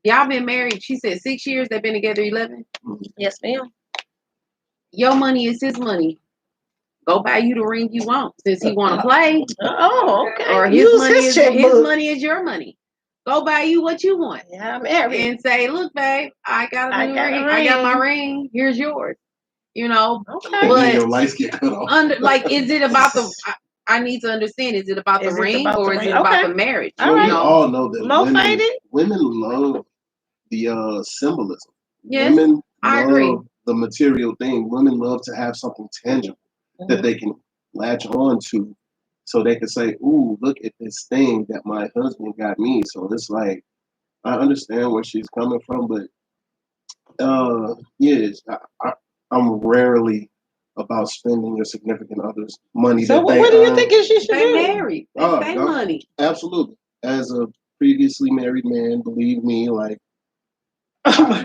[SPEAKER 3] Y'all been married, she said 6 years. They've been together 11.
[SPEAKER 1] Yes, ma'am.
[SPEAKER 3] Your money is his money. Go buy you the ring you want since he want to play.
[SPEAKER 1] Oh, okay.
[SPEAKER 3] Or his money is your money. Go buy you what you want.
[SPEAKER 1] Yeah, I'm married.
[SPEAKER 3] And say, look, babe, I got a new ring. I got my ring. Here's yours. You know.
[SPEAKER 1] Okay.
[SPEAKER 2] But your lights get cut off.
[SPEAKER 3] Is it about the? I need to understand. Is it about the ring or is it about the marriage?
[SPEAKER 2] Well, we all know that women love the symbolism.
[SPEAKER 3] Yes,
[SPEAKER 2] women
[SPEAKER 3] I agree.
[SPEAKER 2] The material thing. Women love to have something tangible that they can latch on to, so they can say, "Ooh, look at this thing that my husband got me." So it's like, I understand where she's coming from, but yes, I'm rarely about spending your significant other's money.
[SPEAKER 1] So what do you think she should do?
[SPEAKER 3] Married. They money.
[SPEAKER 2] Absolutely. As a previously married man, believe me, like,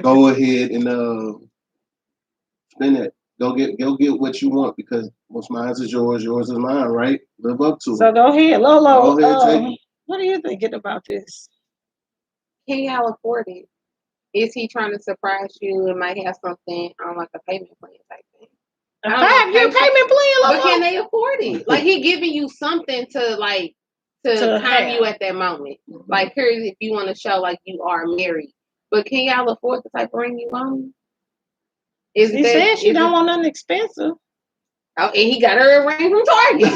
[SPEAKER 2] go ahead and spend it. Go get what you want, because what's mine is yours is mine, right? Live up to it.
[SPEAKER 1] So go ahead, Lolo. Go ahead, take it. What are you thinking about this?
[SPEAKER 5] Can y'all afford it? Is he trying to surprise you and might have something on like a payment plan type thing?
[SPEAKER 1] A 5-year payment plan,
[SPEAKER 5] Lolo? But can they afford it? Like, he giving you something to time you at that moment. Like, here's if you want to show like you are married. But can y'all afford the type of ring you want?
[SPEAKER 1] She said she don't want nothing expensive.
[SPEAKER 5] Oh, and he got her a ring from Target.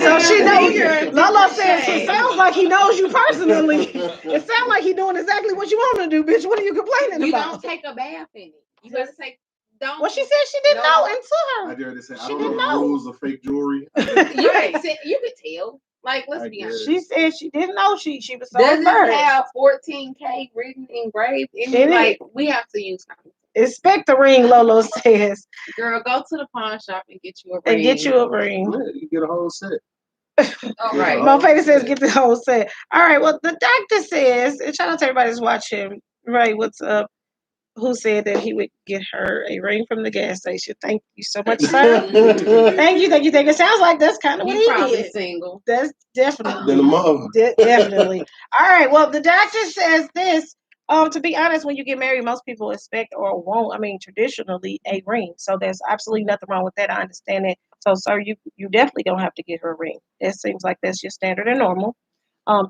[SPEAKER 1] So she knows. Lolo says it sounds like he knows you personally. It sounds like he doing exactly what you want to do, bitch. What are you complaining about?
[SPEAKER 5] You don't take a bath in it. You better take. Don't.
[SPEAKER 1] Well, she said she didn't know until her.
[SPEAKER 2] I dare to say, I don't know the rules of fake jewelry.
[SPEAKER 5] You could tell. Like, let's be honest.
[SPEAKER 1] She said she didn't know she was so
[SPEAKER 5] embarrassed. Does
[SPEAKER 1] embarrassed.
[SPEAKER 5] It have 14K written engraved in it? Like, we have to use something.
[SPEAKER 1] Expect the ring, Lolo says.
[SPEAKER 5] Girl, go to the pawn shop and get you a ring.
[SPEAKER 2] You get a whole set.
[SPEAKER 5] All right.
[SPEAKER 1] Mofada says get the whole set. All right. Well, the doctor says, and shout out to everybody that's watching. Right, what's up? Who said that he would get her a ring from the gas station? Thank you so much, sir. Thank you. It sounds like that's kind of what he
[SPEAKER 5] probably
[SPEAKER 1] did.
[SPEAKER 5] Single.
[SPEAKER 1] That's definitely. Definitely. All right. Well, the doctor says this. To be honest, when you get married, most people expect or want, traditionally a ring. So there's absolutely nothing wrong with that. I understand it. So, sir, you definitely don't have to get her a ring. It seems like that's just standard and normal,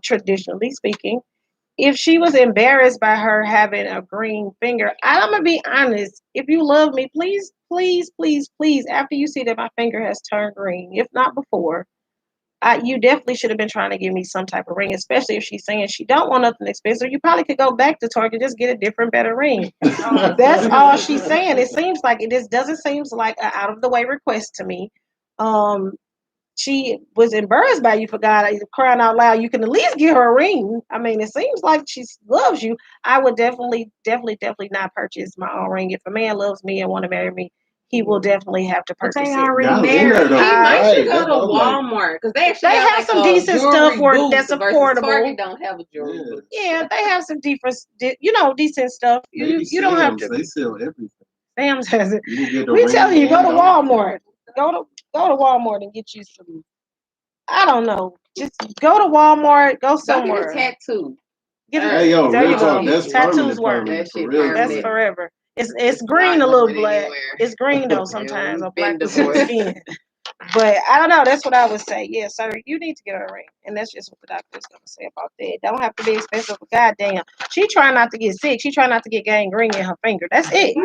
[SPEAKER 1] traditionally speaking. If she was embarrassed by her having a green finger, I'm gonna be honest. If you love me, please, please, please, please, after you see that my finger has turned green, if not before, you definitely should have been trying to give me some type of ring, especially if she's saying she don't want nothing expensive. You probably could go back to Target, just get a different, better ring. That's all she's saying. It seems like doesn't seem like an out of the way request to me. She was embarrassed by you, for God, crying out loud. You can at least get her a ring. It seems like she loves you. I would definitely not purchase my own ring. If a man loves me and want to marry me, he will definitely have to purchase it.
[SPEAKER 5] He might should go to Walmart because they have some decent stuff that's affordable. Target don't have a jewelry booth.
[SPEAKER 1] Yeah, they have some decent stuff. You don't have to.
[SPEAKER 2] They sell everything.
[SPEAKER 1] Sam's has it. We telling you, go to Walmart. Go to Walmart and get you some. I don't know. Just go to Walmart. Go somewhere.
[SPEAKER 5] Get a tattoo.
[SPEAKER 2] There you go. That's tattoos work.
[SPEAKER 1] That's forever. It's green a little black. It's green though sometimes on black people's skin. But I don't know. That's what I would say. Yeah, sir, you need to get her a ring, and that's just what the doctor's gonna say about that. It don't have to be expensive. But goddamn, she trying not to get sick. She trying not to get gangrene in her finger. That's it.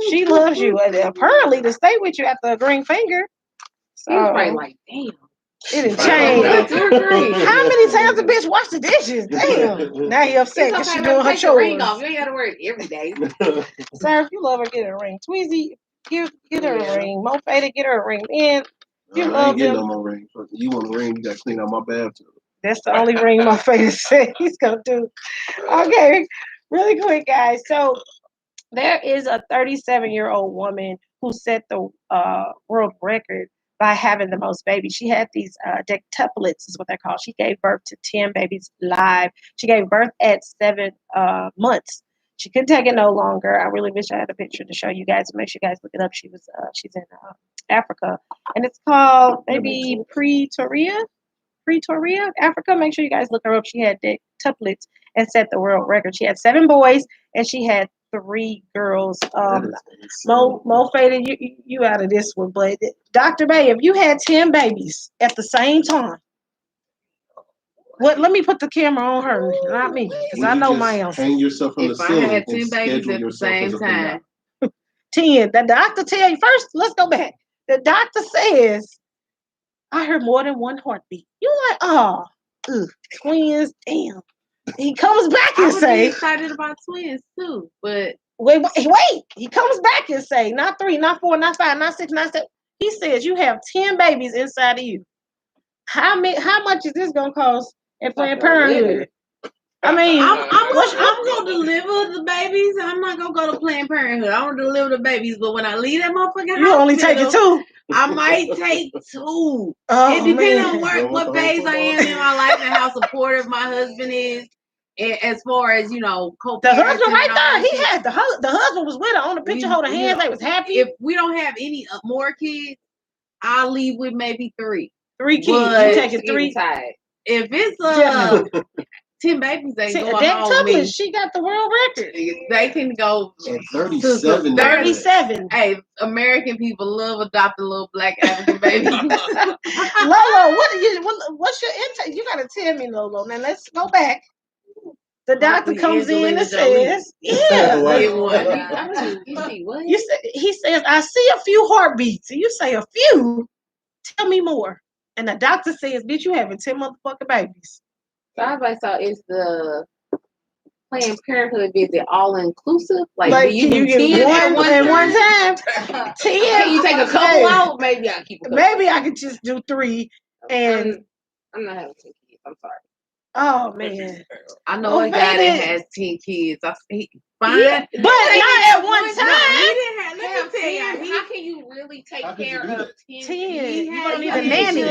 [SPEAKER 1] She loves you. Apparently, to stay with you after a green finger.
[SPEAKER 5] So right, like damn.
[SPEAKER 1] It didn't change. How many times the bitch wash the dishes? Damn. Now you upset because she doing her chores.
[SPEAKER 5] Ring off. You ain't got to wear it every day.
[SPEAKER 1] Sir, if you love her, get her a ring. Tweezy, get her a ring. Mofada, get her a ring. Man, you love
[SPEAKER 2] I ain't getting no more ring. You want a ring, you got to clean out my bathtub.
[SPEAKER 1] That's the only ring Mofada said he's going to do. Okay, really quick, guys. So there is a 37-year-old woman who set the world record by having the most babies. She had these dectuplets is what they're called. She gave birth to 10 babies live. She gave birth at 7 months. She couldn't take it no longer. I really wish I had a picture to show you guys. Make sure you guys look it up. She's in Africa, and it's called maybe Pretoria, Africa. Make sure you guys look her up. She had dectuplets and set the world record. She had 7 boys and she had 3 girls. Mo Faded, you out of this one, but Dr. Bay, if you had 10 babies at the same time, what? Let me put the camera on her, not me, because I know my answer.
[SPEAKER 2] Hang yourself from the ceiling.
[SPEAKER 3] If I had 10 babies at the same time.
[SPEAKER 1] 10. The doctor tell you first. Let's go back. The doctor says, I heard more than one heartbeat. You like, oh, twins, damn. He comes back and say,
[SPEAKER 3] I would be excited about twins too, but
[SPEAKER 1] wait. He comes back and say, not 3, not 4, not 5, not 6, not 7. He says you have 10 babies inside of you. How much is this gonna cost at Planned Parenthood? I mean,
[SPEAKER 3] I'm gonna deliver the babies. I'm not gonna go to Planned Parenthood. I'm gonna deliver the babies, but when I leave that motherfucking hospital,
[SPEAKER 1] you only taking 2.
[SPEAKER 3] I might take 2.
[SPEAKER 1] Oh,
[SPEAKER 3] it depends on what phase I am in my life and how supportive my husband is. As far as the
[SPEAKER 1] husband right there, he had the husband was with her on the picture holding hands. They was happy.
[SPEAKER 3] If we don't have any more kids, I'll leave with maybe 3.
[SPEAKER 1] 3 kids. You taking 3?
[SPEAKER 3] If it's 10 babies ain't going on me.
[SPEAKER 1] She got the world record.
[SPEAKER 3] They can go
[SPEAKER 2] 37.
[SPEAKER 1] 37.
[SPEAKER 3] Hey, American people love adopting little black African babies.
[SPEAKER 1] Lolo, what's your intake? You gotta tell me, Lolo. Now let's go back. The doctor comes in and says, "Yeah,
[SPEAKER 3] what?
[SPEAKER 1] He says, I see a few heartbeats." And you say, "A few? Tell me more." And the doctor says, "Bitch, you having 10 motherfucking babies."
[SPEAKER 5] So is the Planned Parenthood visit all inclusive?
[SPEAKER 1] Like
[SPEAKER 5] you
[SPEAKER 1] get
[SPEAKER 5] 10
[SPEAKER 1] at one time? 10.
[SPEAKER 5] Can you take a couple out? Maybe I'll keep a couple.
[SPEAKER 1] Maybe I could just do 3. And
[SPEAKER 5] I'm not having 10 kids. I'm sorry.
[SPEAKER 1] Oh man,
[SPEAKER 3] I know a guy that has 10 kids. Fine,
[SPEAKER 1] yeah, but not at one time.
[SPEAKER 3] He didn't have. Let me tell you,
[SPEAKER 5] how can you really take care of 10 kids?
[SPEAKER 1] You don't need a nanny.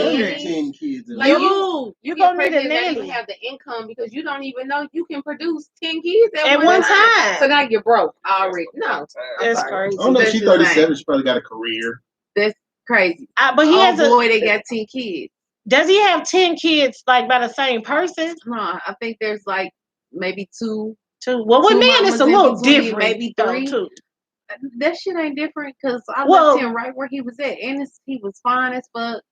[SPEAKER 2] 10 kids.
[SPEAKER 5] You
[SPEAKER 1] gonna
[SPEAKER 5] get
[SPEAKER 1] need a
[SPEAKER 5] pregnant now,
[SPEAKER 1] nanny.
[SPEAKER 5] you have the income because you don't even know you can produce 10 kids
[SPEAKER 1] at one time.
[SPEAKER 5] So now you're broke already. No,
[SPEAKER 1] that's crazy.
[SPEAKER 2] I don't know if she's 37. She probably got a career.
[SPEAKER 3] That's crazy.
[SPEAKER 1] But he has
[SPEAKER 3] boy, they got 10 kids.
[SPEAKER 1] Does he have 10 kids like by the same person?
[SPEAKER 3] No, I think there's like maybe 2.
[SPEAKER 1] Well, with men, it's a little different.
[SPEAKER 3] Maybe 3.
[SPEAKER 1] Too.
[SPEAKER 3] That shit ain't different because I left him right where he was at, and he was fine as fuck.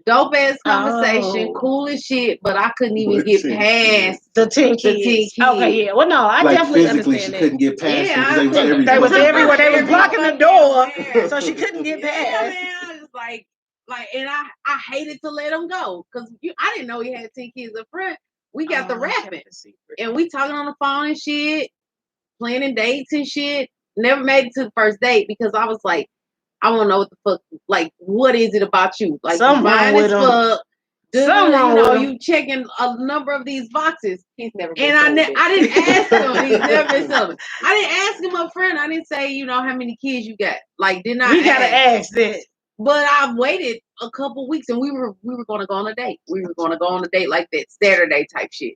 [SPEAKER 3] Dope ass conversation, cool as shit, but I couldn't even get past
[SPEAKER 1] the 10 kids. Okay, yeah. Well, no, I definitely
[SPEAKER 2] physically
[SPEAKER 1] understand
[SPEAKER 2] she couldn't get past them
[SPEAKER 1] they was everywhere. They was blocking the door, so she couldn't get past.
[SPEAKER 3] Yeah, man. It's like, and I hated to let him go because I didn't know he had 10 kids up front. We got the rapping, and we talking on the phone and shit, planning dates and shit. Never made it to the first date because I was like, I want to know what the fuck, like, what is it about you? Like,
[SPEAKER 1] something wrong with him.
[SPEAKER 3] Something wrong with him. You checking a number of these boxes.
[SPEAKER 5] He's never been
[SPEAKER 3] and I didn't ask him. He's never been celibate. I didn't ask him up front. I didn't say, how many kids you got. Like, did not.
[SPEAKER 1] We gotta ask that.
[SPEAKER 3] But I waited a couple weeks, and we were gonna go on a date. We were gonna go on a date like that Saturday type shit.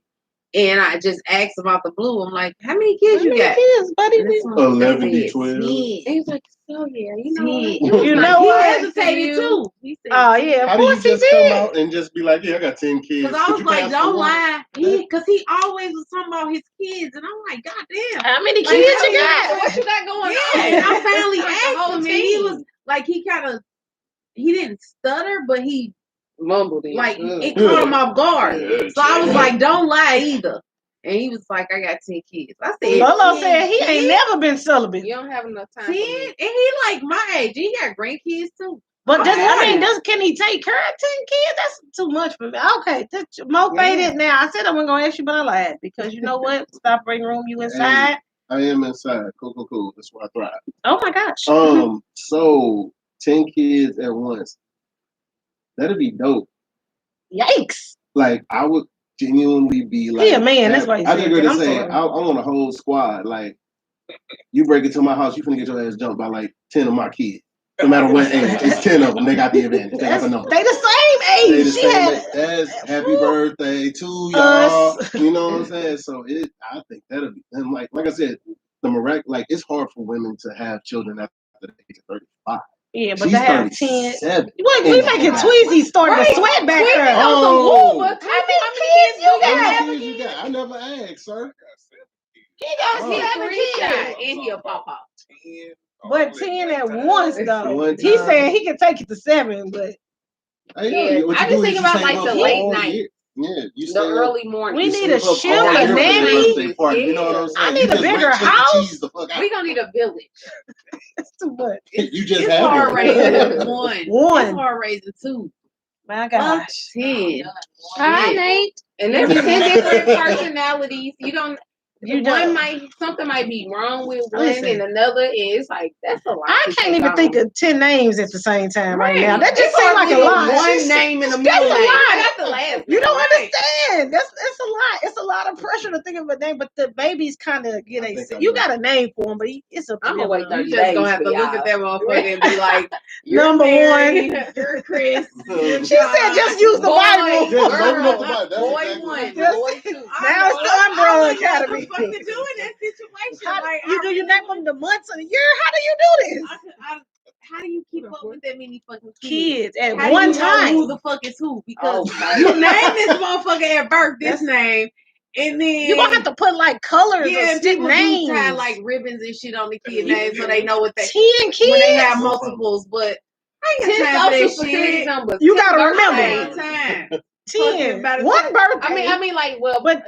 [SPEAKER 3] And I just asked him out the blue. I'm like, how many kids you got?
[SPEAKER 1] Kids, buddy?
[SPEAKER 2] 11 to 12.
[SPEAKER 5] He was like, oh yeah,
[SPEAKER 1] you know
[SPEAKER 3] he
[SPEAKER 1] what?
[SPEAKER 3] hesitated too. He said,
[SPEAKER 1] oh yeah,
[SPEAKER 2] how do you just come out and just be like, yeah, I got 10 kids?
[SPEAKER 3] Because I was like, don't lie. Because he always was talking about his kids, and I'm like, God damn,
[SPEAKER 1] how many kids you got?
[SPEAKER 5] What you got going on?
[SPEAKER 3] And I finally asked him, and he was like, he didn't stutter, but he
[SPEAKER 5] mumbled it.
[SPEAKER 3] Like it caught him off guard. So I was like, don't lie either. And he was like, I got 10 kids. I said,
[SPEAKER 1] Lolo said he ain't never been celibate.
[SPEAKER 5] You don't have enough time.
[SPEAKER 3] 10? And he like my age. He got grandkids too.
[SPEAKER 1] But can he take care of 10 kids? That's too much for me. Okay, Mo Faded. Now I said I wasn't gonna ask you, but I lied because you know what? Stop bringing room. You inside.
[SPEAKER 2] Hey, I am inside. Cool. That's why I thrive.
[SPEAKER 1] Oh my gosh.
[SPEAKER 2] So 10 kids at once. That'd be dope.
[SPEAKER 1] Yikes!
[SPEAKER 2] Like I would genuinely be like,
[SPEAKER 1] yeah, man. That's why
[SPEAKER 2] I think we're gonna say I want a whole squad. Like you break into my house, you finna get your ass jumped by like 10 of my kids. No matter what age, it's 10 of them. They got the advantage. They got the number.
[SPEAKER 1] They the same age.
[SPEAKER 2] That's happy birthday to y'all. You know what I'm saying? So I think that'll be, and like I said, it's hard for women to have children after the age of 35.
[SPEAKER 1] Yeah, but they have 10.
[SPEAKER 2] Wait,
[SPEAKER 1] we making Tweezy starting to sweat back there.
[SPEAKER 5] How
[SPEAKER 1] many kids you got?
[SPEAKER 2] I never asked, sir.
[SPEAKER 1] He got
[SPEAKER 3] He
[SPEAKER 1] 7
[SPEAKER 3] 3 shot
[SPEAKER 1] kids.
[SPEAKER 3] and he a pop.
[SPEAKER 1] But 10 at once though. He said he can take it to 7, but
[SPEAKER 3] yeah, I just think about like the late night.
[SPEAKER 2] Yeah, you
[SPEAKER 3] the early morning.
[SPEAKER 1] We need a shift, a nanny.
[SPEAKER 2] You know what I'm saying?
[SPEAKER 1] I need a bigger house.
[SPEAKER 3] We gonna need a village.
[SPEAKER 1] That's too much.
[SPEAKER 2] You just
[SPEAKER 3] it's
[SPEAKER 2] have
[SPEAKER 3] hard
[SPEAKER 2] one.
[SPEAKER 3] raising one. It's
[SPEAKER 1] One.
[SPEAKER 3] hard raising 2.
[SPEAKER 1] My gosh.
[SPEAKER 3] 10.
[SPEAKER 1] Hi, Nate.
[SPEAKER 3] And there's 10 different personalities.
[SPEAKER 1] You
[SPEAKER 3] something might be wrong with one and another, and it's like that's a lot.
[SPEAKER 1] I can't even think of 10 names at the same time right now. That just seems like a lot.
[SPEAKER 3] One name in the middle.
[SPEAKER 1] That's a lot.
[SPEAKER 3] I got the last.
[SPEAKER 1] You don't understand. It's a lot. It's a lot of pressure to think of a name, but the babies kind of get a. You got a name for him, but it's a.
[SPEAKER 3] I'm gonna wait 30 days. You just gonna have to look at that motherfucker and be like,
[SPEAKER 1] number
[SPEAKER 3] Mary,
[SPEAKER 1] 1,
[SPEAKER 3] you're Chris.
[SPEAKER 1] She said, just use the Bible.
[SPEAKER 3] Boy 1, boy 2.
[SPEAKER 1] Now it's the Umbrella Academy.
[SPEAKER 6] What to do in that situation? Like,
[SPEAKER 1] you do you name them the months of the year? How do you do this?
[SPEAKER 3] How do you keep up with that many fucking
[SPEAKER 1] kids at
[SPEAKER 3] how
[SPEAKER 1] one
[SPEAKER 3] do you
[SPEAKER 1] time?
[SPEAKER 3] Know who the fuck is who? Because you name this motherfucker at birth, this name, and then
[SPEAKER 1] you're gonna have to put like colors.
[SPEAKER 3] Yeah, people
[SPEAKER 1] names.
[SPEAKER 3] do tie like ribbons and shit on the kid names so they know what they
[SPEAKER 1] 10 kids
[SPEAKER 3] when they have multiples. But I ain't got time for that shit. Numbers.
[SPEAKER 1] You gotta remember. 10. One birthday.
[SPEAKER 3] I mean, like, well, but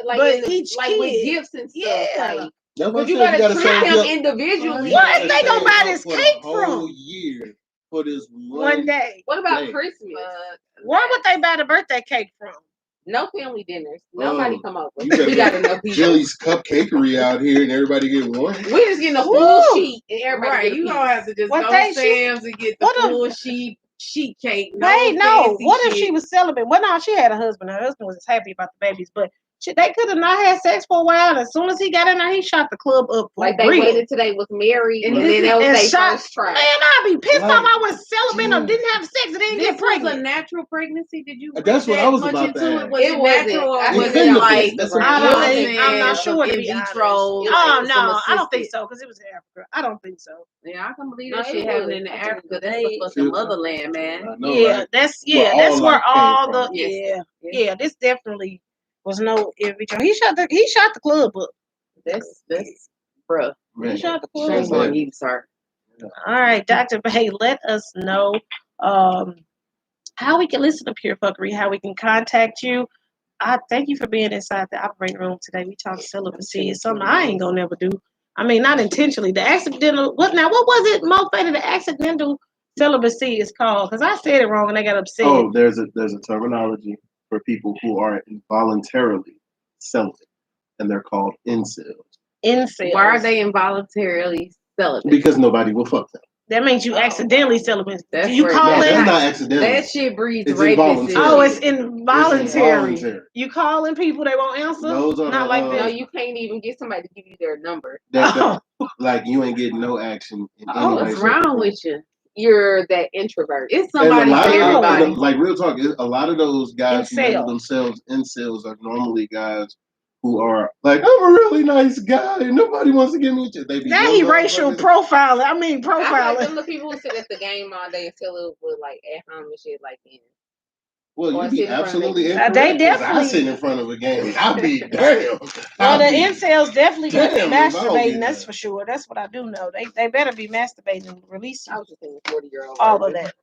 [SPEAKER 1] each
[SPEAKER 3] like
[SPEAKER 1] kid.
[SPEAKER 3] With gifts and stuff.
[SPEAKER 1] Yeah.
[SPEAKER 3] But you gotta treat them individually.
[SPEAKER 1] What if they gonna buy this cake
[SPEAKER 2] from? Year for this
[SPEAKER 1] one day.
[SPEAKER 3] What about Christmas?
[SPEAKER 1] Where would they buy the birthday cake from?
[SPEAKER 3] No family dinners. Nobody come over. We got enough people.
[SPEAKER 2] Jilly's cupcakery out here, and everybody get one.
[SPEAKER 3] We just getting a full sheet, and everybody. Right, you gonna have to just
[SPEAKER 1] go
[SPEAKER 3] to Sam's and get the full sheet cake. No,
[SPEAKER 1] what if she was celibate? Well, no, she had a husband. Her husband was happy about the babies, but they could have not had sex for a while. And as soon as he got in there, he shot the club up.
[SPEAKER 3] Like they waited till they was married, and then that was their first try.
[SPEAKER 1] Man, I'd be pissed off. I was celibate or didn't have sex and didn't get pregnant.
[SPEAKER 3] Was a natural pregnancy? Did you?
[SPEAKER 2] That's what I was about to ask.
[SPEAKER 3] Was it natural or was it like
[SPEAKER 1] I'm not sure to
[SPEAKER 3] in
[SPEAKER 1] be
[SPEAKER 3] vitro?
[SPEAKER 1] Oh no, I don't think so because it was in Africa. I don't think so.
[SPEAKER 3] Yeah, I can believe that shit happening in Africa. That's the fucking motherland, man.
[SPEAKER 1] Yeah, that's where all the yeah. This definitely was no in vitro. He shot the club up.
[SPEAKER 3] That's bruh.
[SPEAKER 1] He shot the club
[SPEAKER 3] up. Shame on you, sir.
[SPEAKER 1] All right, Dr. Bay, let us know how we can listen to Pure Fuckery, how we can contact you. I thank you for being inside the operating room today. We talked celibacy. It's something I ain't gonna never do. I mean, not intentionally. The accidental. What was it? Mo Faded, the accidental celibacy is called because I said it wrong and they got upset.
[SPEAKER 2] Oh, there's a terminology for people who are involuntarily celibate, and they're called incels.
[SPEAKER 1] Incels.
[SPEAKER 3] Why are they involuntarily celibate?
[SPEAKER 2] Because nobody will fuck them.
[SPEAKER 1] That means you accidentally celibate.
[SPEAKER 3] That's
[SPEAKER 1] you call it?
[SPEAKER 2] That's not accidental.
[SPEAKER 3] That shit breeds
[SPEAKER 1] rapists. Oh, it's involuntary. You calling people, they won't answer?
[SPEAKER 2] Those are
[SPEAKER 1] not like that.
[SPEAKER 3] No, you can't even get somebody to give you their number.
[SPEAKER 2] Like you ain't getting no action in any way.
[SPEAKER 3] What's wrong with you? You're that introvert. It's somebody for everybody.
[SPEAKER 2] Like real talk, a lot of those guys who label themselves incels are normally guys who are like, I'm a really nice guy. Nobody wants to give me a chance.
[SPEAKER 1] Now he racial profiling. I mean profiling.
[SPEAKER 3] I like them the people who sit at the game all day and tell it with like at home and shit like that.
[SPEAKER 2] Well, you be absolutely incorrect.
[SPEAKER 1] They definitely
[SPEAKER 2] I sit in front of a game. I be damn.
[SPEAKER 1] Well, the incels definitely masturbating. That's for sure. That's what I do know. They better be masturbating and releasing.
[SPEAKER 3] I was just thinking 40-year-old.
[SPEAKER 1] All of that.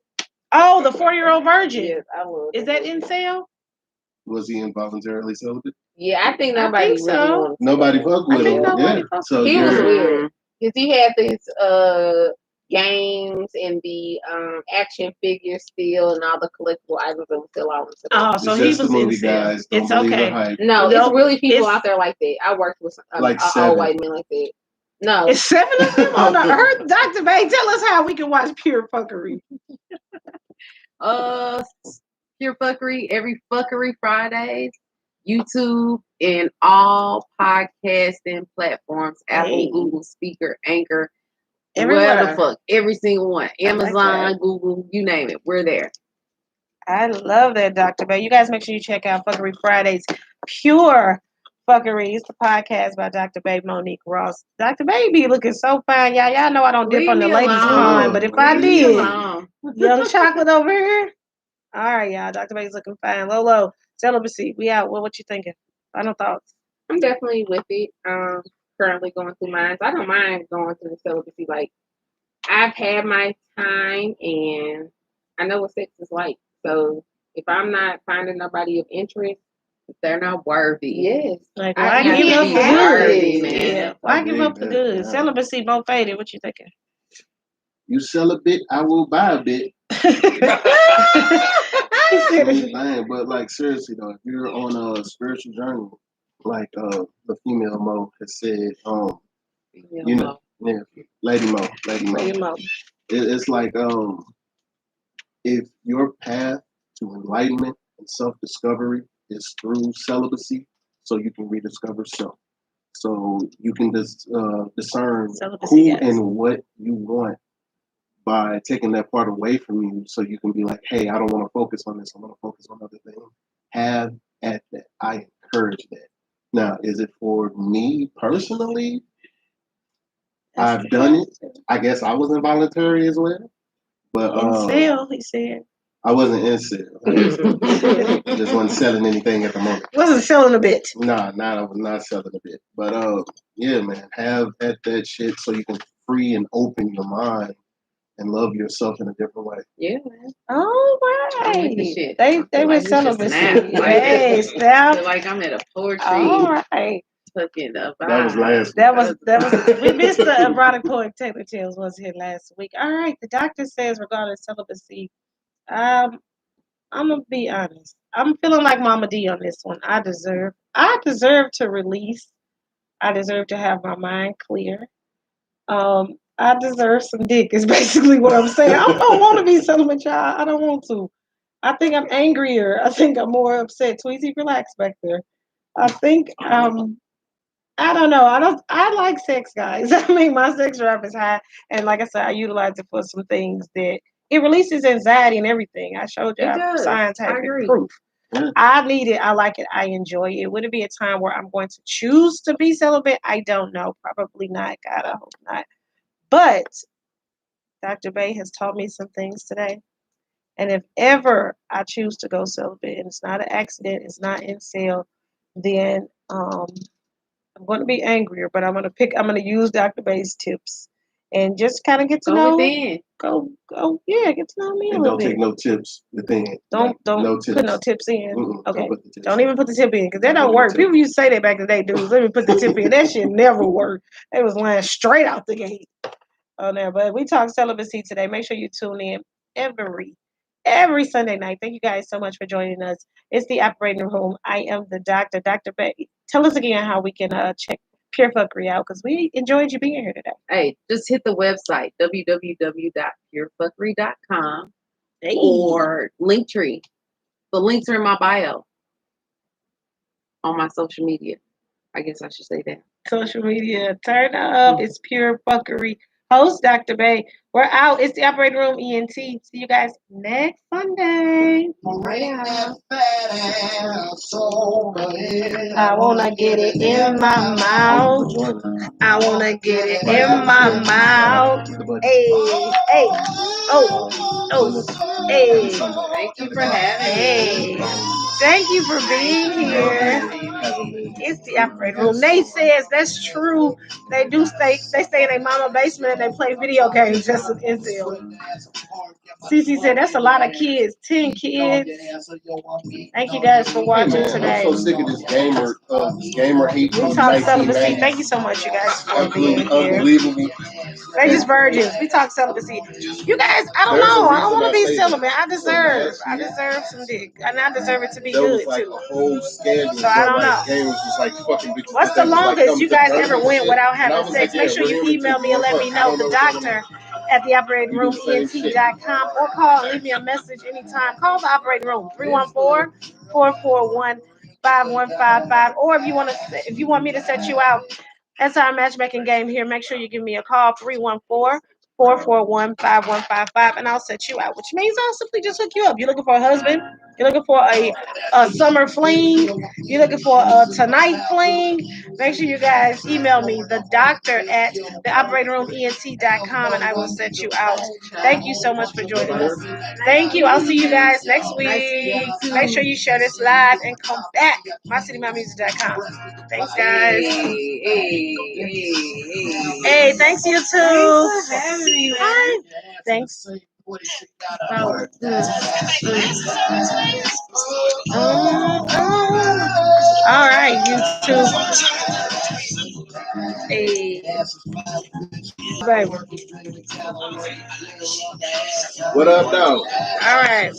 [SPEAKER 1] Oh, the 4-year-old virgin.
[SPEAKER 3] Yes, I was.
[SPEAKER 1] Is that incel?
[SPEAKER 2] Was he involuntarily celibate?
[SPEAKER 3] Yeah, I think nobody really wanted.
[SPEAKER 2] Nobody fucked with him. Yeah. So
[SPEAKER 3] he was weird because he had this games and the action figures still and all the collectible items that were still out.
[SPEAKER 1] Oh, so he was
[SPEAKER 2] movie guys.
[SPEAKER 1] It's okay.
[SPEAKER 3] No, it's really people out there like that. I worked with
[SPEAKER 2] like
[SPEAKER 3] all white men like that. No,
[SPEAKER 1] it's 7 of them on the earth. Dr. Bay, tell us how we can watch Pure Fuckery.
[SPEAKER 3] Pure Fuckery every Fuckery Fridays. YouTube and all podcasting platforms, Apple, Google, Speaker, Anchor, where the fuck, every single one, Amazon, Google, you name it, we're there.
[SPEAKER 1] I love that, Dr. Bay. You guys make sure you check out Fuckery Fridays. Pure Fuckery is the podcast by Dr. Bay Monique Ross. Dr. Bay be looking so fine, y'all. Y'all know I don't dip on the ladies' pond, but if I did, young chocolate over here. All right, y'all. Dr. Bay's looking fine. Lolo, celibacy. We out. What you thinking? Final thoughts.
[SPEAKER 3] I'm definitely with it. currently going through mine. So I don't mind going through the celibacy. Like I've had my time, and I know what sex is like. So if I'm not finding nobody of interest, they're not worthy.
[SPEAKER 5] Yes.
[SPEAKER 1] Like,
[SPEAKER 3] I
[SPEAKER 1] why
[SPEAKER 3] have
[SPEAKER 1] give
[SPEAKER 3] to
[SPEAKER 1] up
[SPEAKER 3] be
[SPEAKER 1] for
[SPEAKER 3] worthy,
[SPEAKER 1] good?
[SPEAKER 3] man.
[SPEAKER 1] Yeah, why give up for good?
[SPEAKER 2] Yeah.
[SPEAKER 1] Celibacy more faded. What you thinking?
[SPEAKER 2] You sell a bit, I will buy a bit. But like seriously though, if you're on a spiritual journey, like the female Mo has said, you know, yeah, Lady Mo,
[SPEAKER 1] Lady Mo.
[SPEAKER 2] It's like if your path to enlightenment and self-discovery is through celibacy, so you can rediscover self, so you can discern
[SPEAKER 1] Celibacy,
[SPEAKER 2] who
[SPEAKER 1] yes.
[SPEAKER 2] and what you want by taking that part away from you, so you can be like, hey, I don't want to focus on this. I want to focus on other things. Have at that. I encourage that. Now, is it for me personally? I've done it. I guess I was involuntary as well. But
[SPEAKER 1] Incel, he said.
[SPEAKER 2] I wasn't incel. I just wasn't selling anything at the moment.
[SPEAKER 1] Wasn't selling a bit.
[SPEAKER 2] Nah, I was not selling a bit. But yeah, man, have at that shit so you can free and open your mind and love yourself in a different way.
[SPEAKER 3] Yeah, man.
[SPEAKER 1] All right. They were celibacy.
[SPEAKER 3] Hey,
[SPEAKER 1] snap.
[SPEAKER 3] I feel like I'm at a poetry.
[SPEAKER 1] All right.
[SPEAKER 3] Fucking up.
[SPEAKER 2] That was last week.
[SPEAKER 1] That was we missed the erotic poet Taylor Tales was here last week. All right. The doctor says regarding celibacy, I'm gonna be honest. I'm feeling like Mama D on this one. I deserve to release. I deserve to have my mind clear. I deserve some dick is basically what I'm saying. I don't want to be celibate, child. I don't want to. I think I'm angrier. I think I'm more upset. Tweezy, relax back there. I think I don't know. I like sex, guys. I mean, my sex drive is high, and like I said, I utilize it for some things that it releases anxiety and everything. I showed you scientific proof. I need it. I like it. I enjoy it. Would it be a time where I'm going to choose to be celibate? I don't know. Probably not. God, I hope not. But Dr. Bay has taught me some things today. And if ever I choose to go celibate and it's not an accident, it's not in sale, then I'm going to be angrier, but I'm going to use Dr. Bay's tips and just kind of get to know. Go, yeah, get to know me a little bit.
[SPEAKER 2] And don't take no tips within.
[SPEAKER 1] Don't
[SPEAKER 2] no tips.
[SPEAKER 1] Put no tips in. Okay. Don't
[SPEAKER 2] even
[SPEAKER 1] put the tip in because that don't work. People used to say that back in the day, dudes. Let me put the tip in. That shit never worked. They was lying straight out the gate on there. But we talk celibacy today. Make sure you tune in every Sunday night. Thank you guys so much for joining us. It's the operating room. I am the doctor, Dr. Bay. Tell us again how we can check Pure Fuckery out because we enjoyed you being here today.
[SPEAKER 3] Hey, just hit the website www.purefuckery.com or Linktree. The links are in my bio on my social media. I guess I should say that.
[SPEAKER 1] Social media, turn up. It's Pure Fuckery. Host Dr. Bay. We're out. It's the operating room ENT. See you guys next Sunday. I wanna get it in my mouth. I wanna get it in my mouth. Hey, hey, oh, hey.
[SPEAKER 3] Thank you for having me.
[SPEAKER 1] Thank you for being here. It's the operating room. Nate says that's true. They stay in their mama basement and they play video games. That's an incel. Cece said that's a lot of kids. 10 kids. Thank you guys for watching today.
[SPEAKER 2] I'm so sick of this gamer hate.
[SPEAKER 1] We talk celibacy. Thank you so much, you guys, for being here.
[SPEAKER 2] Unbelievable.
[SPEAKER 1] They just virgins. We talk celibacy. You guys, I don't know. I don't want to be celibate. I deserve some dick, and I deserve it to be good too.
[SPEAKER 2] A whole scandal.
[SPEAKER 1] So I don't know. What's the longest you guys ever went without having sex? Make sure you email me and let me know. The doctor at the operating room ENT.com or call and leave me a message anytime. Call the operating room 314-441-5155. Or if you want me to set you out. That's our matchmaking game here. Make sure you give me a call, 314-441-5155, and I'll set you out, which means I'll simply just hook you up. You looking for a husband? You're looking for a summer fling. You're looking for a tonight fling. Make sure you guys email me, the doctor at theoperatingrooment.com, and I will set you out. Thank you so much for joining us. Thank you. I'll see you guys next week. Make sure you share this live and come back. MyCityMyMusic.com. Thanks, guys. Hey, thanks you too.
[SPEAKER 3] Thanks for having me, man.
[SPEAKER 1] Thanks. All right, YouTube. Hey, baby.
[SPEAKER 2] What up, though?
[SPEAKER 1] All right.